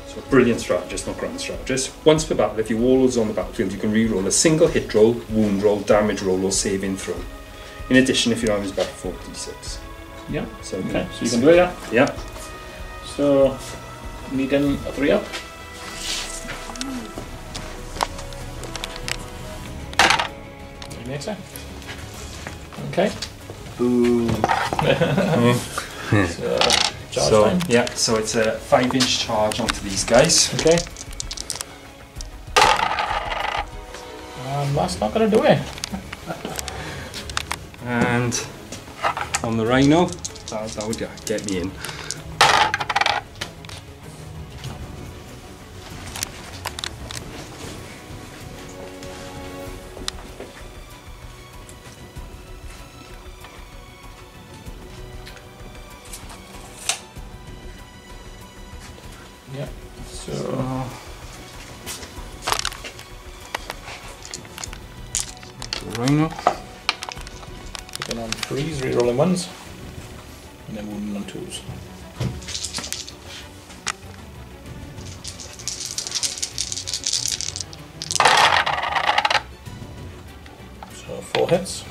So brilliant strategist, not grand strategist. Once per battle, if your warlord's on the battlefield, you can re-roll a single hit roll, wound roll, damage roll, or saving throw. In addition, if your arm is back 4d6. Yeah. So Okay, so you can do that. Yeah. So, needing a 3 up. Makes it. Okay. Boom. So, charge So time. yeah, so it's a 5-inch charge onto these guys. Okay. That's not going to do it. And on the rhino, that would get me in. Yeah. So, The rhino. picking on 3s, re-rolling 1s, and then wounding on 2s. So 4 hits.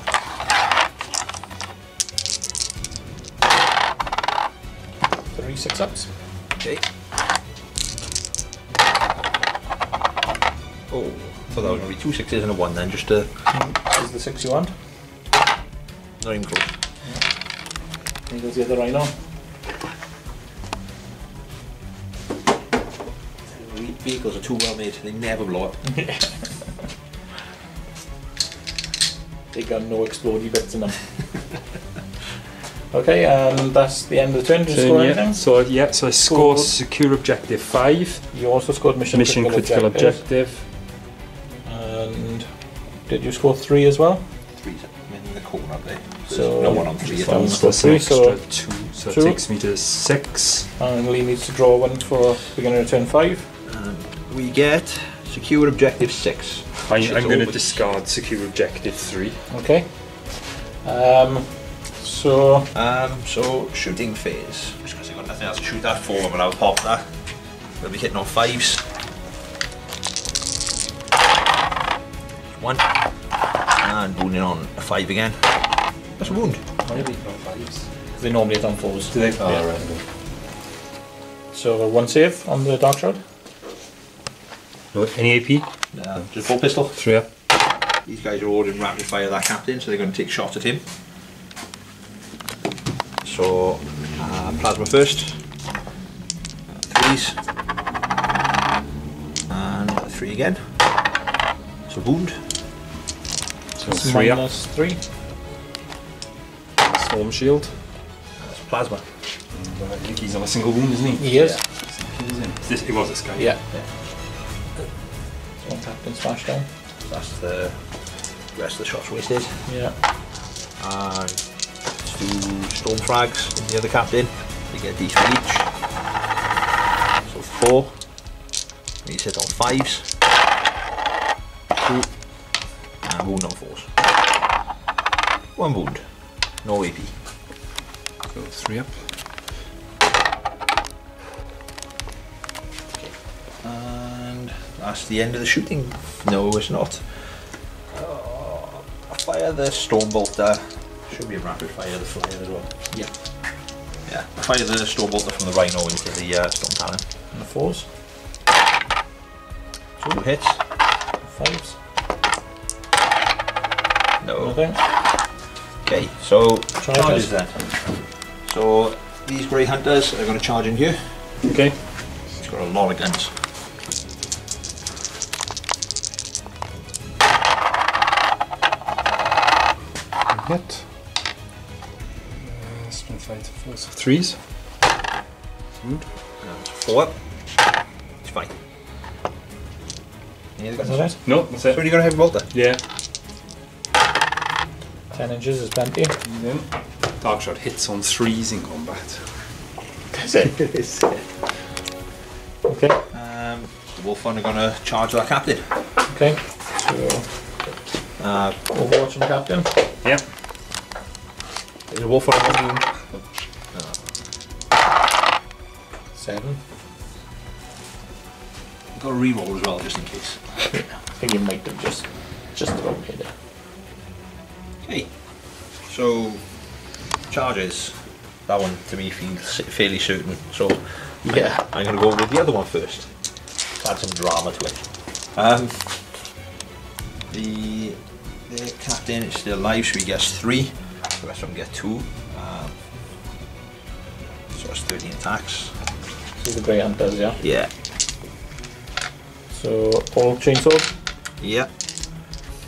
Three 6-ups. Okay. Oh, I thought that was going to be 2 6s and a 1 then, just to... This is the 6 you want. Not even close. Here goes the other rhino. Vehicles are too well made, they never blow up. They got no explodey bits in them. Okay, and that's the end of the turn. Did you score anything? So yeah, so I scored secure objective 5. You also scored mission Critical objective. And did you score 3 as well? 3's in the corner up there. So no one on 3 at one all. score So that's an 3, extra so 2, so two. it takes me to 6. and Lee needs to draw 1 for beginning of turn 5. We get secure objective 6. I'm Shit's going to over. discard secure objective 3. Okay. So shooting phase. Just because I've got nothing else to shoot that for, but I'll pop that. We'll be hitting on 5s. 1. And wounding on a 5 again. That's a wound. They normally hit on 4s. Do they? Yeah. Right. So 1 save on the Dark Shroud. No, any AP? Just full pistol. 3 up. These guys are ordering rapid fire that captain, so they're going to take shots at him. So, plasma first. 3s. And 3 again. So wound. So 3 up. Minus 3. Storm shield. That's plasma. And, I think he's on a single wound, isn't he? He is. He was this guy. Yeah. So one captain smashed down. That's the rest of the shots wasted. Yeah. And 2 storm frags in the other captain. They get these for each. So 4. These hit on 5s. 2. And wound on 4s. 1 wound. No AP. So 3 up. And that's the end of the shooting. No, it's not. Fire the storm bolter. Should be a rapid fire the flyer as well. Yeah. Yeah. Fire the storm bolter from the rhino into the storm talon. And the 4s. 2 hits. 5s. No. Nothing. Okay, so Charges. charges then. So these grey hunters are going to charge in here. Okay. It's got a lot of guns. Hit. Strength 5 to 4, so 3s. Wound. And 4 up. It's fine. Any other guns? Is that it? No, that's So it. when you got a heavy bolter? Yeah. 10 inches is plenty. And then Dark Shot hits on 3s in combat. Is it? It is. Okay. The wolf one are going to charge that captain. Okay. So Overwatch on the captain. Yeah. There's a wolf one on 1 wound. 7. You've got a reroll as well, just in case. Yeah. I think you might have just about hit it. Okay. So charges. That one to me feels fairly certain. So Yeah. I'm going to go with the other one first. Add some drama to it. The captain is still alive, so he gets 3. The rest of them get 2. So that's 13 attacks. So the grey hunters, yeah. Yeah. So all chainsaws. Yeah.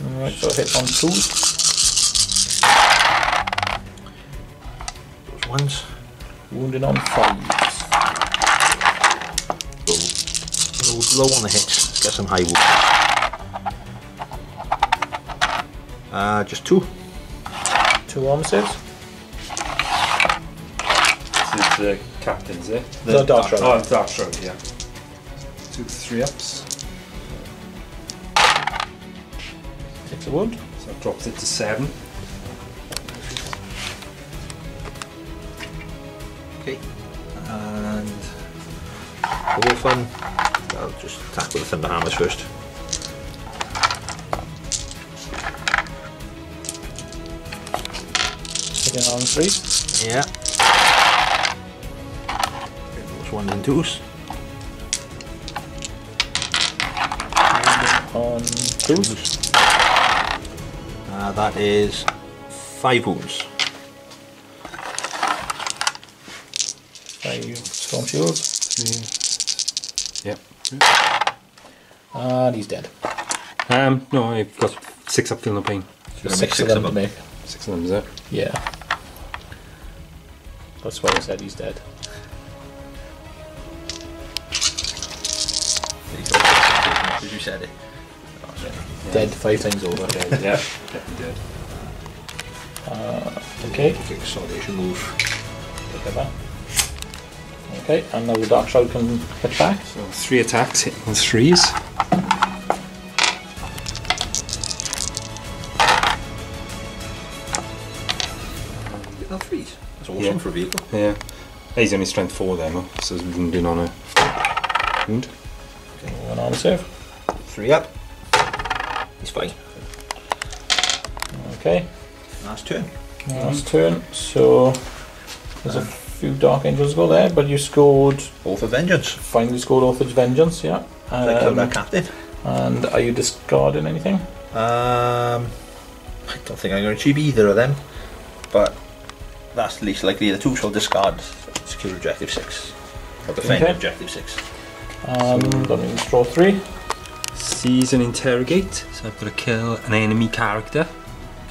Alright, so hit on 2s. Those ones. Wounded on 5s. Go low on the hits. Let's get some high wounds. Just 2. 2 armor saves. This is the captain's, eh? The Dark Shroud. Oh, Dark Shroud, yeah. 2 3 ups. Takes a wound. So that drops it to 7. Okay. And the wolf one, I'll just attack with the thunder hammers first. Hitting on 3s. Yeah. Those 1s and 2s. On 2s. That is 5 wounds. 5 storm shields. 3. Yep. And he's dead. No, I've got 6 up, feel no pain. So gonna 6 make of them to make. 6 of them, is it? Yeah. That's why I said he's dead. As you said it. Oh, sorry. Dead 5 times over. Yeah, definitely dead. Okay. Okay, consolidation move. Look at that. Okay, and now the Dark Shroud can hit back. So 3 attacks hitting on 3s. Get that 3s. That's awesome Yeah. for a vehicle. Yeah. He's only strength 4 there, no? So he's wounded on a wound. One armor save. 3 up. He's fine. Okay, Last turn. last turn. So there's a few Dark Angels to go there, but you scored, Oath of Vengeance. finally scored Orphan's Vengeance, yeah. I killed that captain. And are you discarding anything? I don't think I'm going to achieve either of them, but that's the least likely of the two, so I'll discard secure objective 6. Or defend Okay. objective 6. Don't even draw 3. Seize and interrogate. So I've got to kill an enemy character.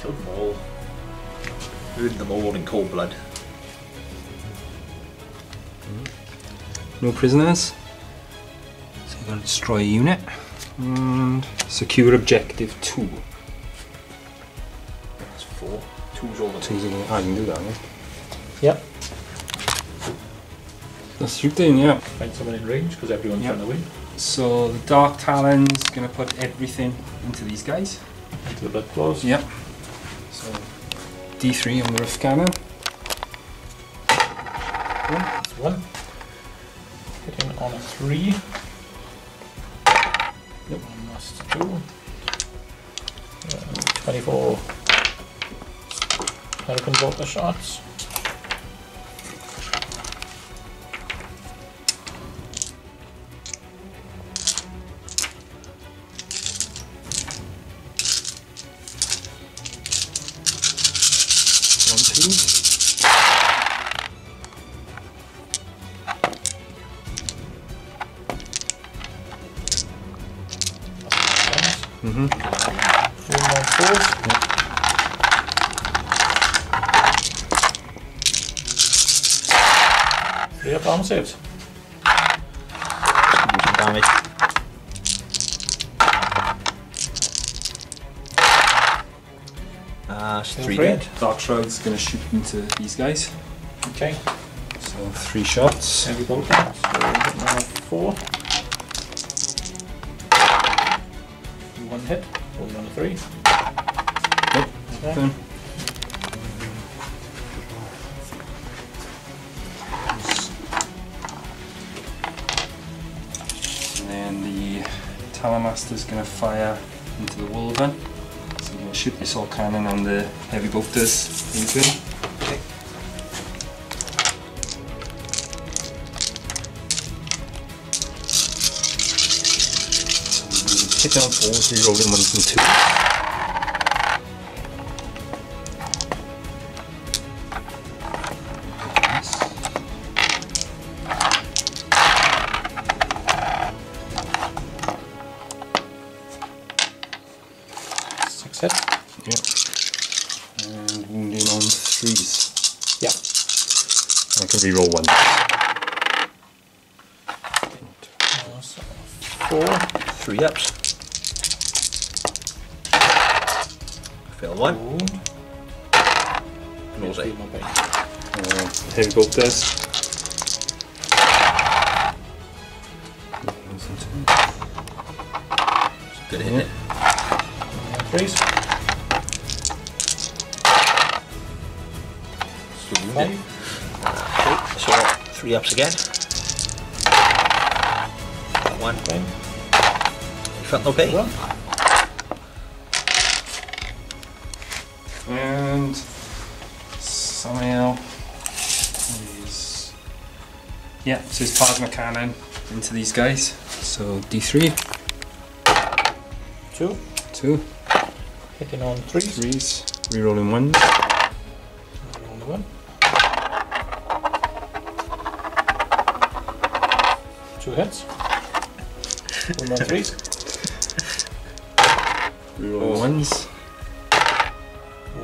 Killed them all. Murdered them all in cold blood. No prisoners. So I've got to destroy a unit. And secure objective 2. That's 4. 2's all the Two's in- I can do that, yeah. Yep. Let's shoot in, yeah. Find someone in range because everyone's Yep. run away. So the Dark Talon's going to put everything into these guys. Into the blood claws. Yep. So D3 on the rift cannon. That's 1. Hitting on a 3. Yep. 1 plus 2. 24. American Volta shots. Mm-hmm. 3 more 4s. 3 up armor saves. do some damage. It's 3 Three. dead. Dark Shroud's going to shoot into these guys. Okay. So 3 shots. Heavy bolter. So now 4. 1 hit. 1 on a 3. Yep. Okay. Done. And then the Talonmaster's going to fire into the Wolven. So you're going to shoot the assault cannon and the heavy bolters into him. Okay. Hit down 4s, re-rolling 1s and 2s. Six hit. Yep. And wounding on 3s. Yeah. I can re-roll 1. So 4. 3 ups. Fail 1. Wound. Close 8. More pain. Heavy bolters. Good hit. Yeah. 3s. 5. Okay, so 3 ups again. 1. Pain. You felt no pain? 1. And Samael is, yeah, so his plasma cannon into these guys. So D3, 2. 2, Hitting on 3s. 3s, rerolling 1s. On the 1. 2 hits. 1 on 3s. Rerolling 1s.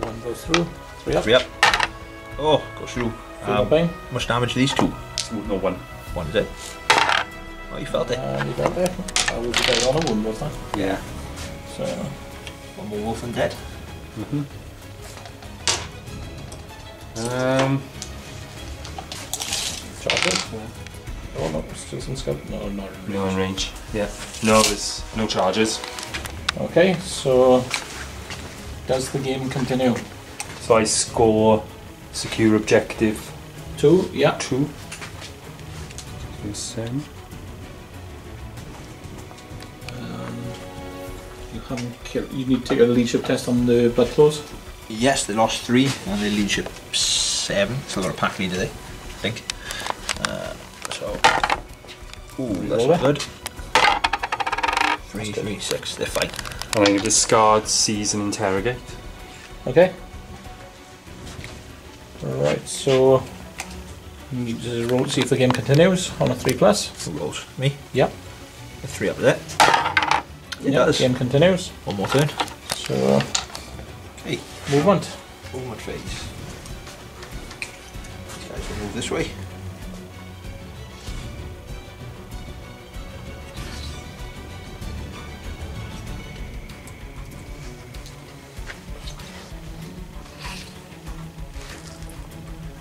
1 goes through. 3 up. 3 up. Oh, goes through. 3 more pain. How much damage are these two? No, 1. 1 is it? Oh, you felt it. And you got there. I was dead on a wound, wasn't I? Yeah. So, 1 more wolf and dead. charges. Oh no, still some scope. No, not in No in range. range. Yeah. No, there's no charges. Okay, so does the game continue? So I score secure objective 2, yeah. 2. Same. You haven't killed. You need to take a leadership test on the blood claws. Yes, they lost 3 and they leadership 7. Still got a pack leader, they, I think. Ooh, that's Roll it. good. 3, 3, 6. They're fine. And I'm going to discard Seize and Interrogate. Okay. Right, so you just roll to see if the game continues on a 3+. Who rolls? Me? Yep. A 3 up there. It Yep, does. game continues. One more turn. So, Okay. movement. Movement phase. These guys will move this way.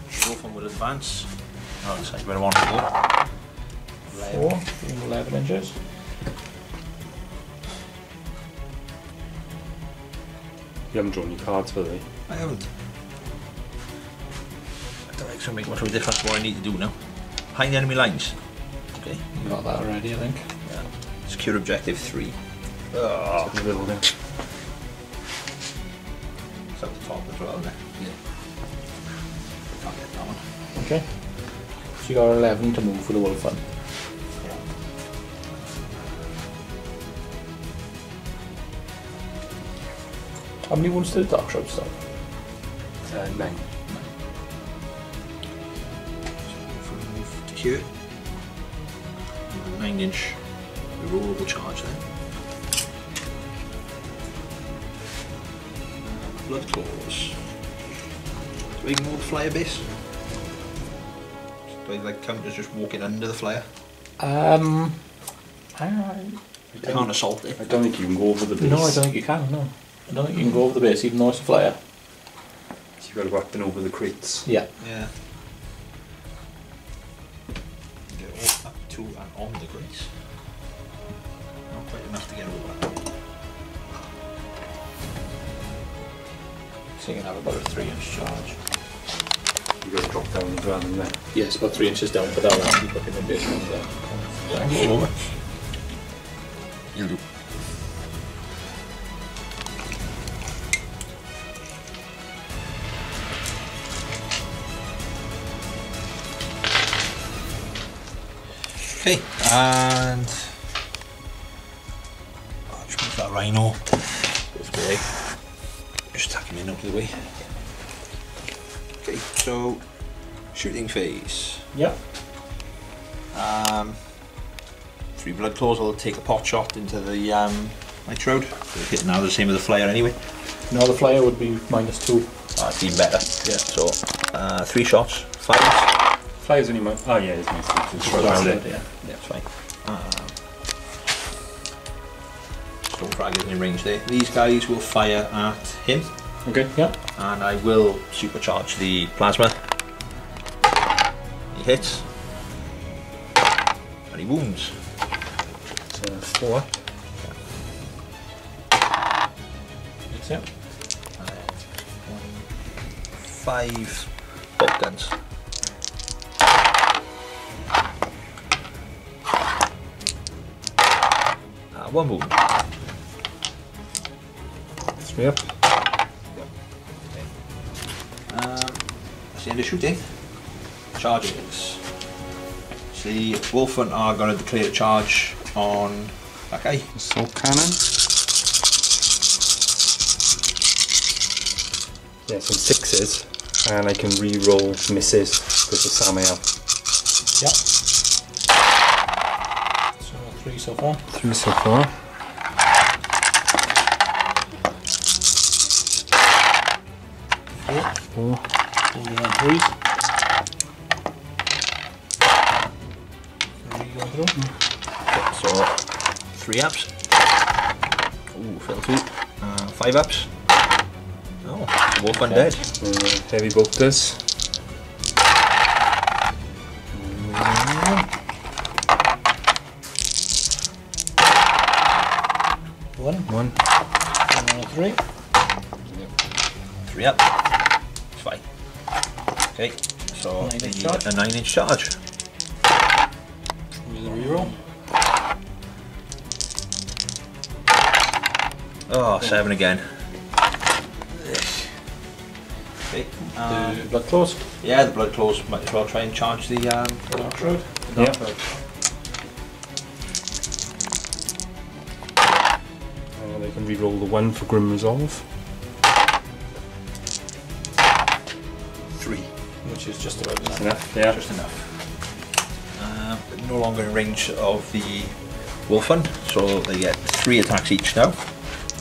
Both of them would advance. Oh, looks like where I want to go. 4, 11 inches. You haven't drawn your cards for the. I haven't. I don't think it's going to make much of a difference what I need to do now. Behind enemy lines. Okay. You got that already, I think. Yeah. Secure objective 3. Oh, a little bit. It's at the top as well, isn't it? Yeah. Can't get that one. Okay. So you got 11 to move for the wolf one. How many wounds did the dark shroud stop? 9. Move to here. 9-inch rerollable charge then. Blood claws. Do I ignore the flyer base? Do I like count as just walking under the flyer? I Can't assault it. I don't think you can go over the base. No, I don't think you can, no. I don't think you can go over the base even though it's a flyer. So you've got to go up and over the crates. Yeah. Yeah. Get all up to and on the grace. Not quite enough to get over. So you can have about a 3-inch charge. You've got to drop down as well, isn't it? Yes, about 3 inches down, but that'll actually put in the basement there. Go over. You'll do. Okay, and just move that rhino this way. Just tuck him in out of the way. Okay, so shooting phase. Yeah. 3 blood claws will take a pot shot into the night shroud. So hit now the same as the flyer anyway. No, the flyer would be -2. It's even better. Yeah. So 3 shots, 5. Flyers only might. Oh yeah, it's nice. It's Around around it, it. yeah. That's fine. Stone frag isn't in range there. These guys will fire at him, Okay. Yeah. and I will supercharge the plasma. He hits, and he wounds. So 4. That's it. And then 5 bolt guns. One wound. 3 up. That's the end of shooting. Charges. So the Wolfen are going to declare a charge on that guy. Assault cannon. Yeah, some 6s, and I can re-roll misses with the Samael. Yeah. So 3 so far. 3 so far. Four. 3. 3 going through. Okay, so 3 ups. Ooh, fell 2. 5 ups. Oh, Wolfen dead. Heavy bolters. 1. 3. 3 up. It's fine. Okay, so 9-inch charge. a 9-inch charge. Use the reroll. Oh, 7 again. Okay. The blood claws. Yeah, the blood claws might as well try and charge the Dark shroud. Yeah. re-roll the 1 for Grim Resolve. 3. Which is just about enough. Enough, yeah. Just enough. No longer in range of the Wolfen, so they get 3 attacks each now.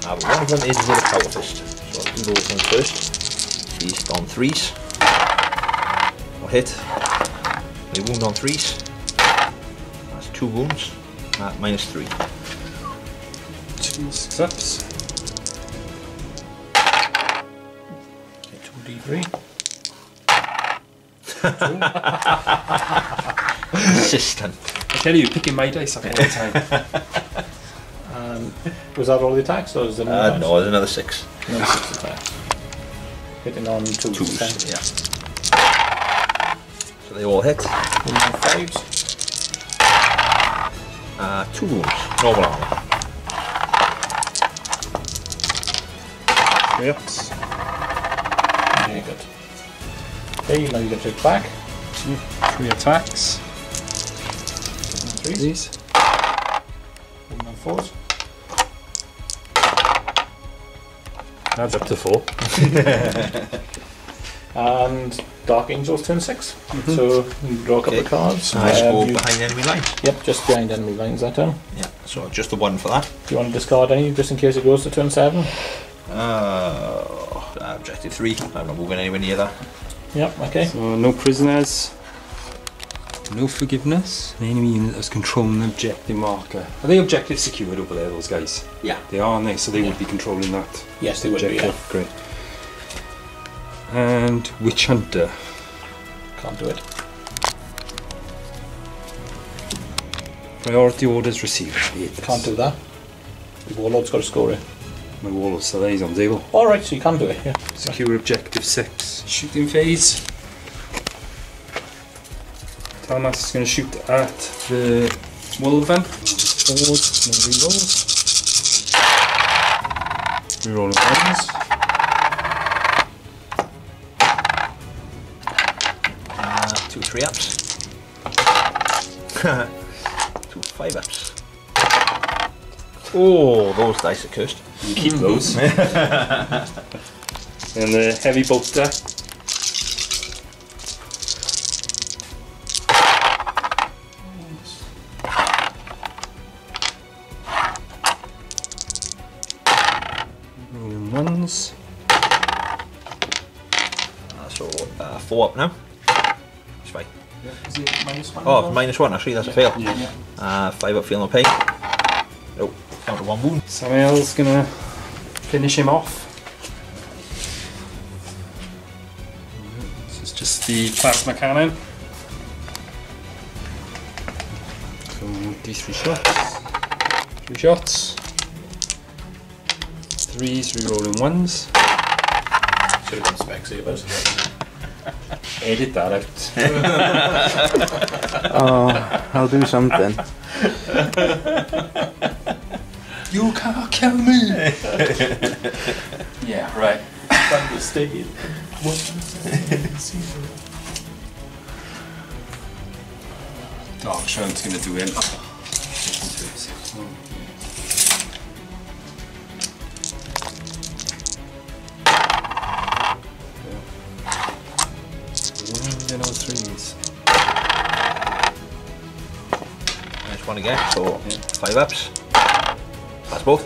But one of them is with a Power Fist, so I'll do those ones first. These on 3s. I'll hit. They wound on 3s. That's 2 wounds at -3. 2 success. Okay, 2d3. Consistent. I tell you, you're picking my dice up all the time. Was that all the attacks, or is there No, there's another 6. No 6 attacks. Hitting on 2. 2s, yeah. So they all hit. 5s. 2 wounds. Normal armor. 3 ups. Very good. Okay, now you get to attack. 3 attacks. 3s. These. 4s. Adds up to 4. And Dark Angels turn 6. So you draw a couple of cards. So I just go You- behind enemy lines. Yep, just behind enemy lines that turn. Yeah, so just the 1 for that. Do you want to discard any just in case it goes to turn 7? Objective 3. I'm not moving anywhere near that. Yep, okay. So no prisoners. No forgiveness. The enemy unit that's controlling the objective marker. Are they objective secured over there, those guys? Yeah. They are, aren't they? So they would be controlling that Yes, they would be, objective. yeah. Great. And Witch Hunter. Can't do it. Priority orders received. Can't do that. The Warlord's got to score it. My wall of Salays on table. Alright, so you can do it, yeah. Secure objective 6. Shooting phase. Talmas is going to shoot at the Wolven. Forward, no rerolls. Rerolling ones. 2 3-ups. 2 5-ups. Oh, those dice are cursed. You keep those. And the heavy bolter. Rolling ones. So 4 up now. It's fine. Is it -1? Oh, -1 actually, that's a fail. Yeah. 5 up, feel no pain. Nope, down to 1 wound. Samuel's gonna finish him off. This is just the plasma cannon. So D3 shots. 3 shots. 3s re-rolling 1s. Should have done Specsavers. Edit that out. Oh, I'll do something. You can't kill me! Yeah, right. Understated. Dark Shroud's gonna do it. And all 3s. Nice one again, so 5 ups. That's both.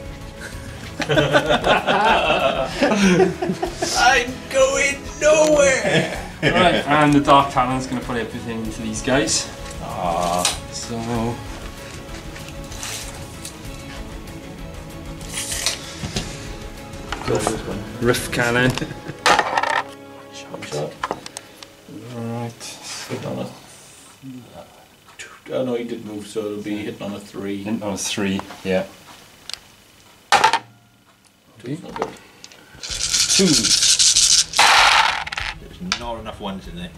I'm going nowhere! Right, and the Dark Talon's going to put everything into these guys. So. Rift Cannon. Shot. Right. Hit on a... Oh no, he did move, so it'll be hitting on a 3. In on a 3, yeah. Two's not good. 2s. There's not enough ones in there.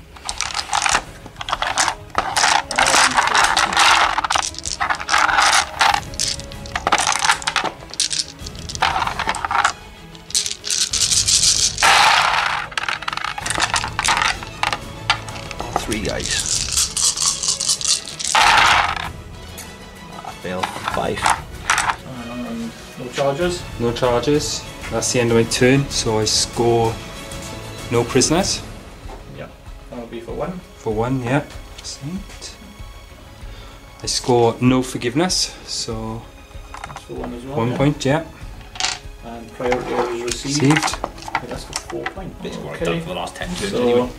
Three guys. I failed 5. And No charges. No charges. That's the end of my turn, so I score no prisoners. Yeah, that'll be for 1. For 1, yeah. Excellent. I score no forgiveness, so That's for 1 as well. 1 yeah. point, yeah. And priority orders received. Received. Okay, that's for 4 points. Basically what I've done for the last 10 turns So, anyway.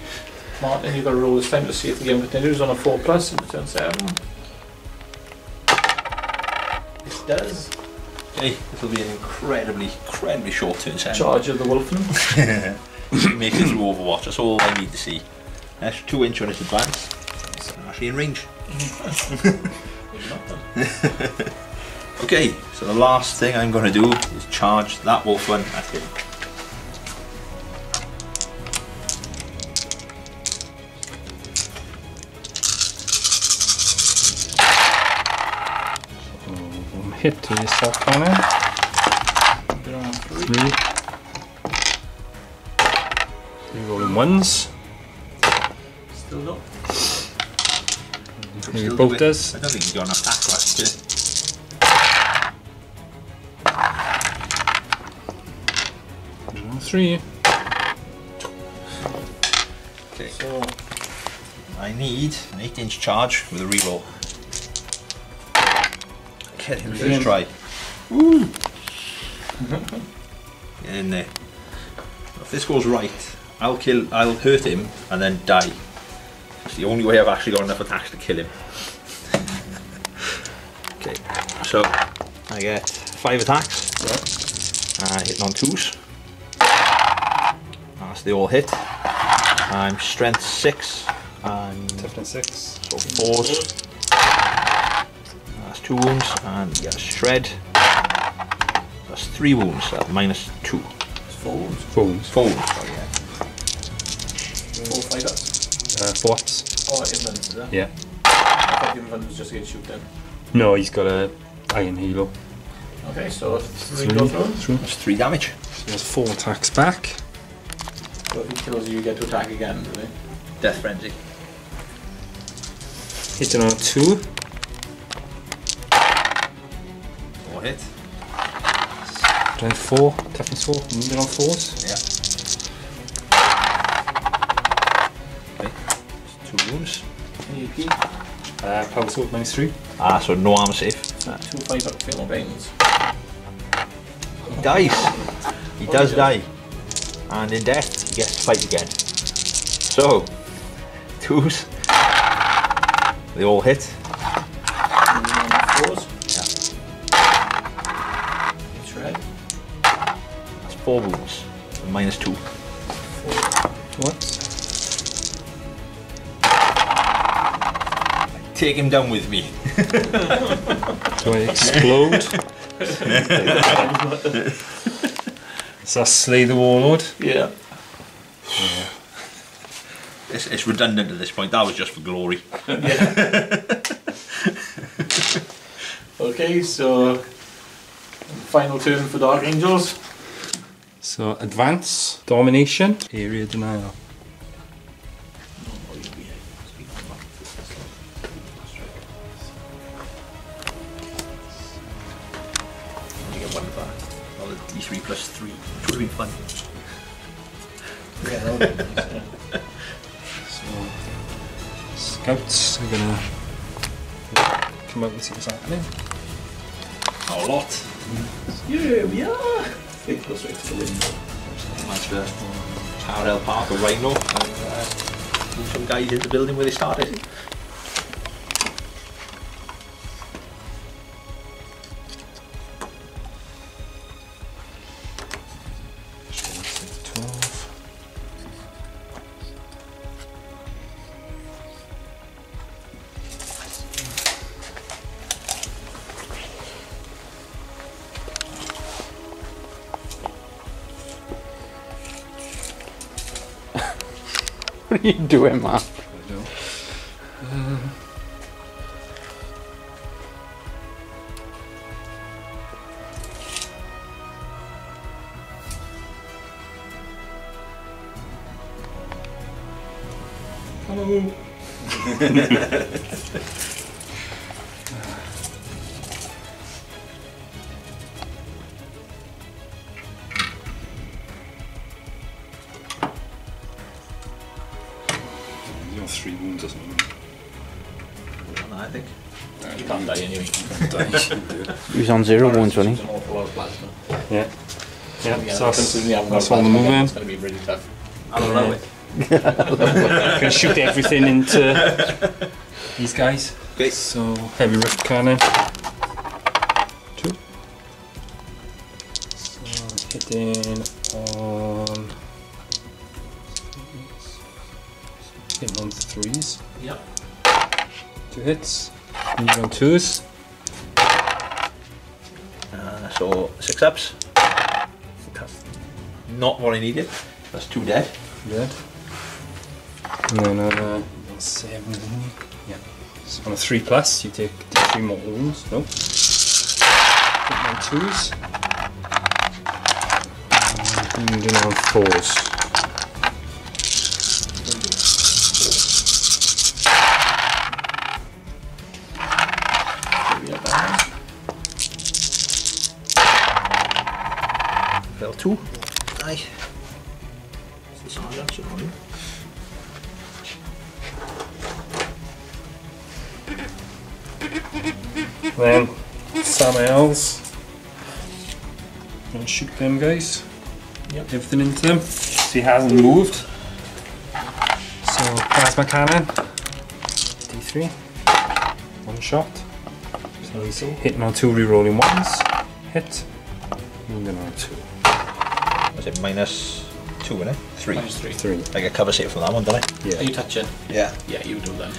Martin, you've got to roll this time to see if the game continues on a 4+ into turn 7. It does. Okay, this will be an incredibly short turn 7. Charge of the Wolfen. Make it through Overwatch, that's all I need to see. That's 2 inch on its advance. I'm actually in range. Maybe not then. Okay, so the last thing I'm going to do is charge that wolf one at him. Hit to the assault cannon. You're on 3. 3. 3 rolling 1s. Still no. Maybe Still both do it. does. I don't think he's got enough attack left to. 3. Okay, So, I need an 8-inch charge with a reroll. Get him first try. Woo! Get in there. If this goes right, I'll hurt him and then die. It's the only way I've actually got enough attacks to kill him. Okay, so I get 5 attacks. Hitting on 2s. That's they all hit. I'm strength 6 and Toughness 6. so 4s. That's 2 wounds and yeah, shred. That's 3 wounds at -2. it's 4 wounds. 4 wounds. 4 wounds. Oh yeah. 4 fighters. Forts. Oh, inland, is it? Yeah. I thought the inland was just getting shoot then. No, he's got a iron halo. Okay, so 3 go through. That's 3 damage. So there's 4 attacks back. So if he kills you, you get to attack again, do they? Death frenzy. Hitting on a 2. 4 hit. Strength 4. Toughness 4. Wounded on 4s. Yeah. Okay. That's 2 wounds. AP. Power sword -3. Ah, so no armor safe. 2 fight up, fail no veins. He dies. He does die. And in death, he gets to fight again. So, 2s. They all hit. 4s. Yeah. Shred. That's 4 wounds. -2. What? Take him down with me. Do I explode? Does that slay the warlord? Yeah. It's redundant at this point. That was just for glory. Okay, so final turn for Dark Angels. So advance, domination, area denial. You get 1 back. Well, the D3 +3, which would have been fun. Yeah, that would be nice, yeah. So scouts are gonna come out and see what's happening. A lot. Yeah, we are. They go straight to the window. Managed to parallel park a rhino and move some guys into the building where they started. What are you doing, man? Hello. or 3 wounds or something. I think. You can't die anyway. He was on 0 wounds, wasn't It's he? an awful lot of plasma. Yeah. Yeah, Yeah, so considering you haven't got that's all the plasma, movement. it's going to be really tough. I don't know. Gonna shoot everything into these guys. Okay. So heavy rift cannon. 2. So hitting on 3s. Yep. 2 hits. Need on 2s. So 6 ups. That's not what I needed. That's 2 dead. Dead. And then on a 7. Yeah. So on a 3+, you take 3 more wounds. Nope. Hit on 2s. And then on 4s. Fell 2. Aye. It's the sergeant, should know. Then Samaels. And shoot them guys. Yep. Everything into them. So he hasn't moved. So plasma cannon. D3. 1 shot. So he's hitting on 2 re-rolling 1s. Hit. And then on 2. Was it minus 2, innit? 3. Minus 3. 3. I get cover save from that one, don't I? Yeah. Are you touching? Yeah. Yeah, you do then.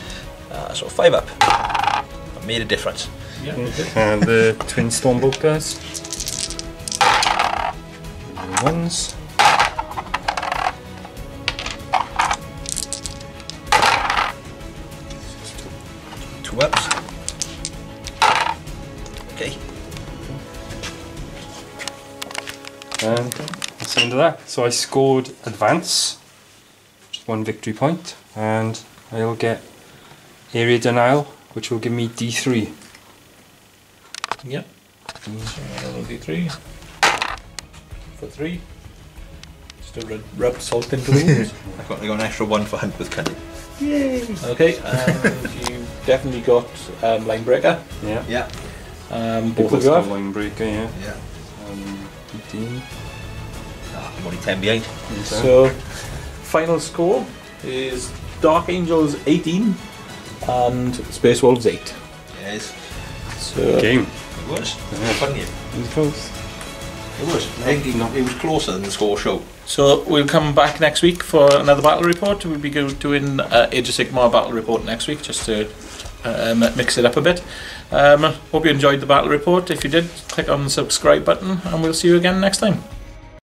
So 5 up. I made a difference. Yeah. And the twin stormbolt guys. Ones. Two ups. Okay. And that's the end of that. So I scored advance, 1 victory point, and I'll get area denial, which will give me D3. Yep. So another D3. For 3. Just to rub salt into the wounds. I got an extra 1 for hunt with cunning. Yay! Okay, and you definitely got line breaker. Yeah. Yeah. Both of you have. Line breaker, yeah. Yeah. 15. I'm only 10 behind. So, final score is Dark Angels 18 and Space Wolves 8. Yes. So, Game. It was. Yeah. Fun game. It was close. It was. It was closer than the score show. So we'll come back next week for another battle report. We'll be doing Age of Sigmar battle report next week, just to mix it up a bit. Hope you enjoyed the battle report. If you did, click on the subscribe button, and we'll see you again next time.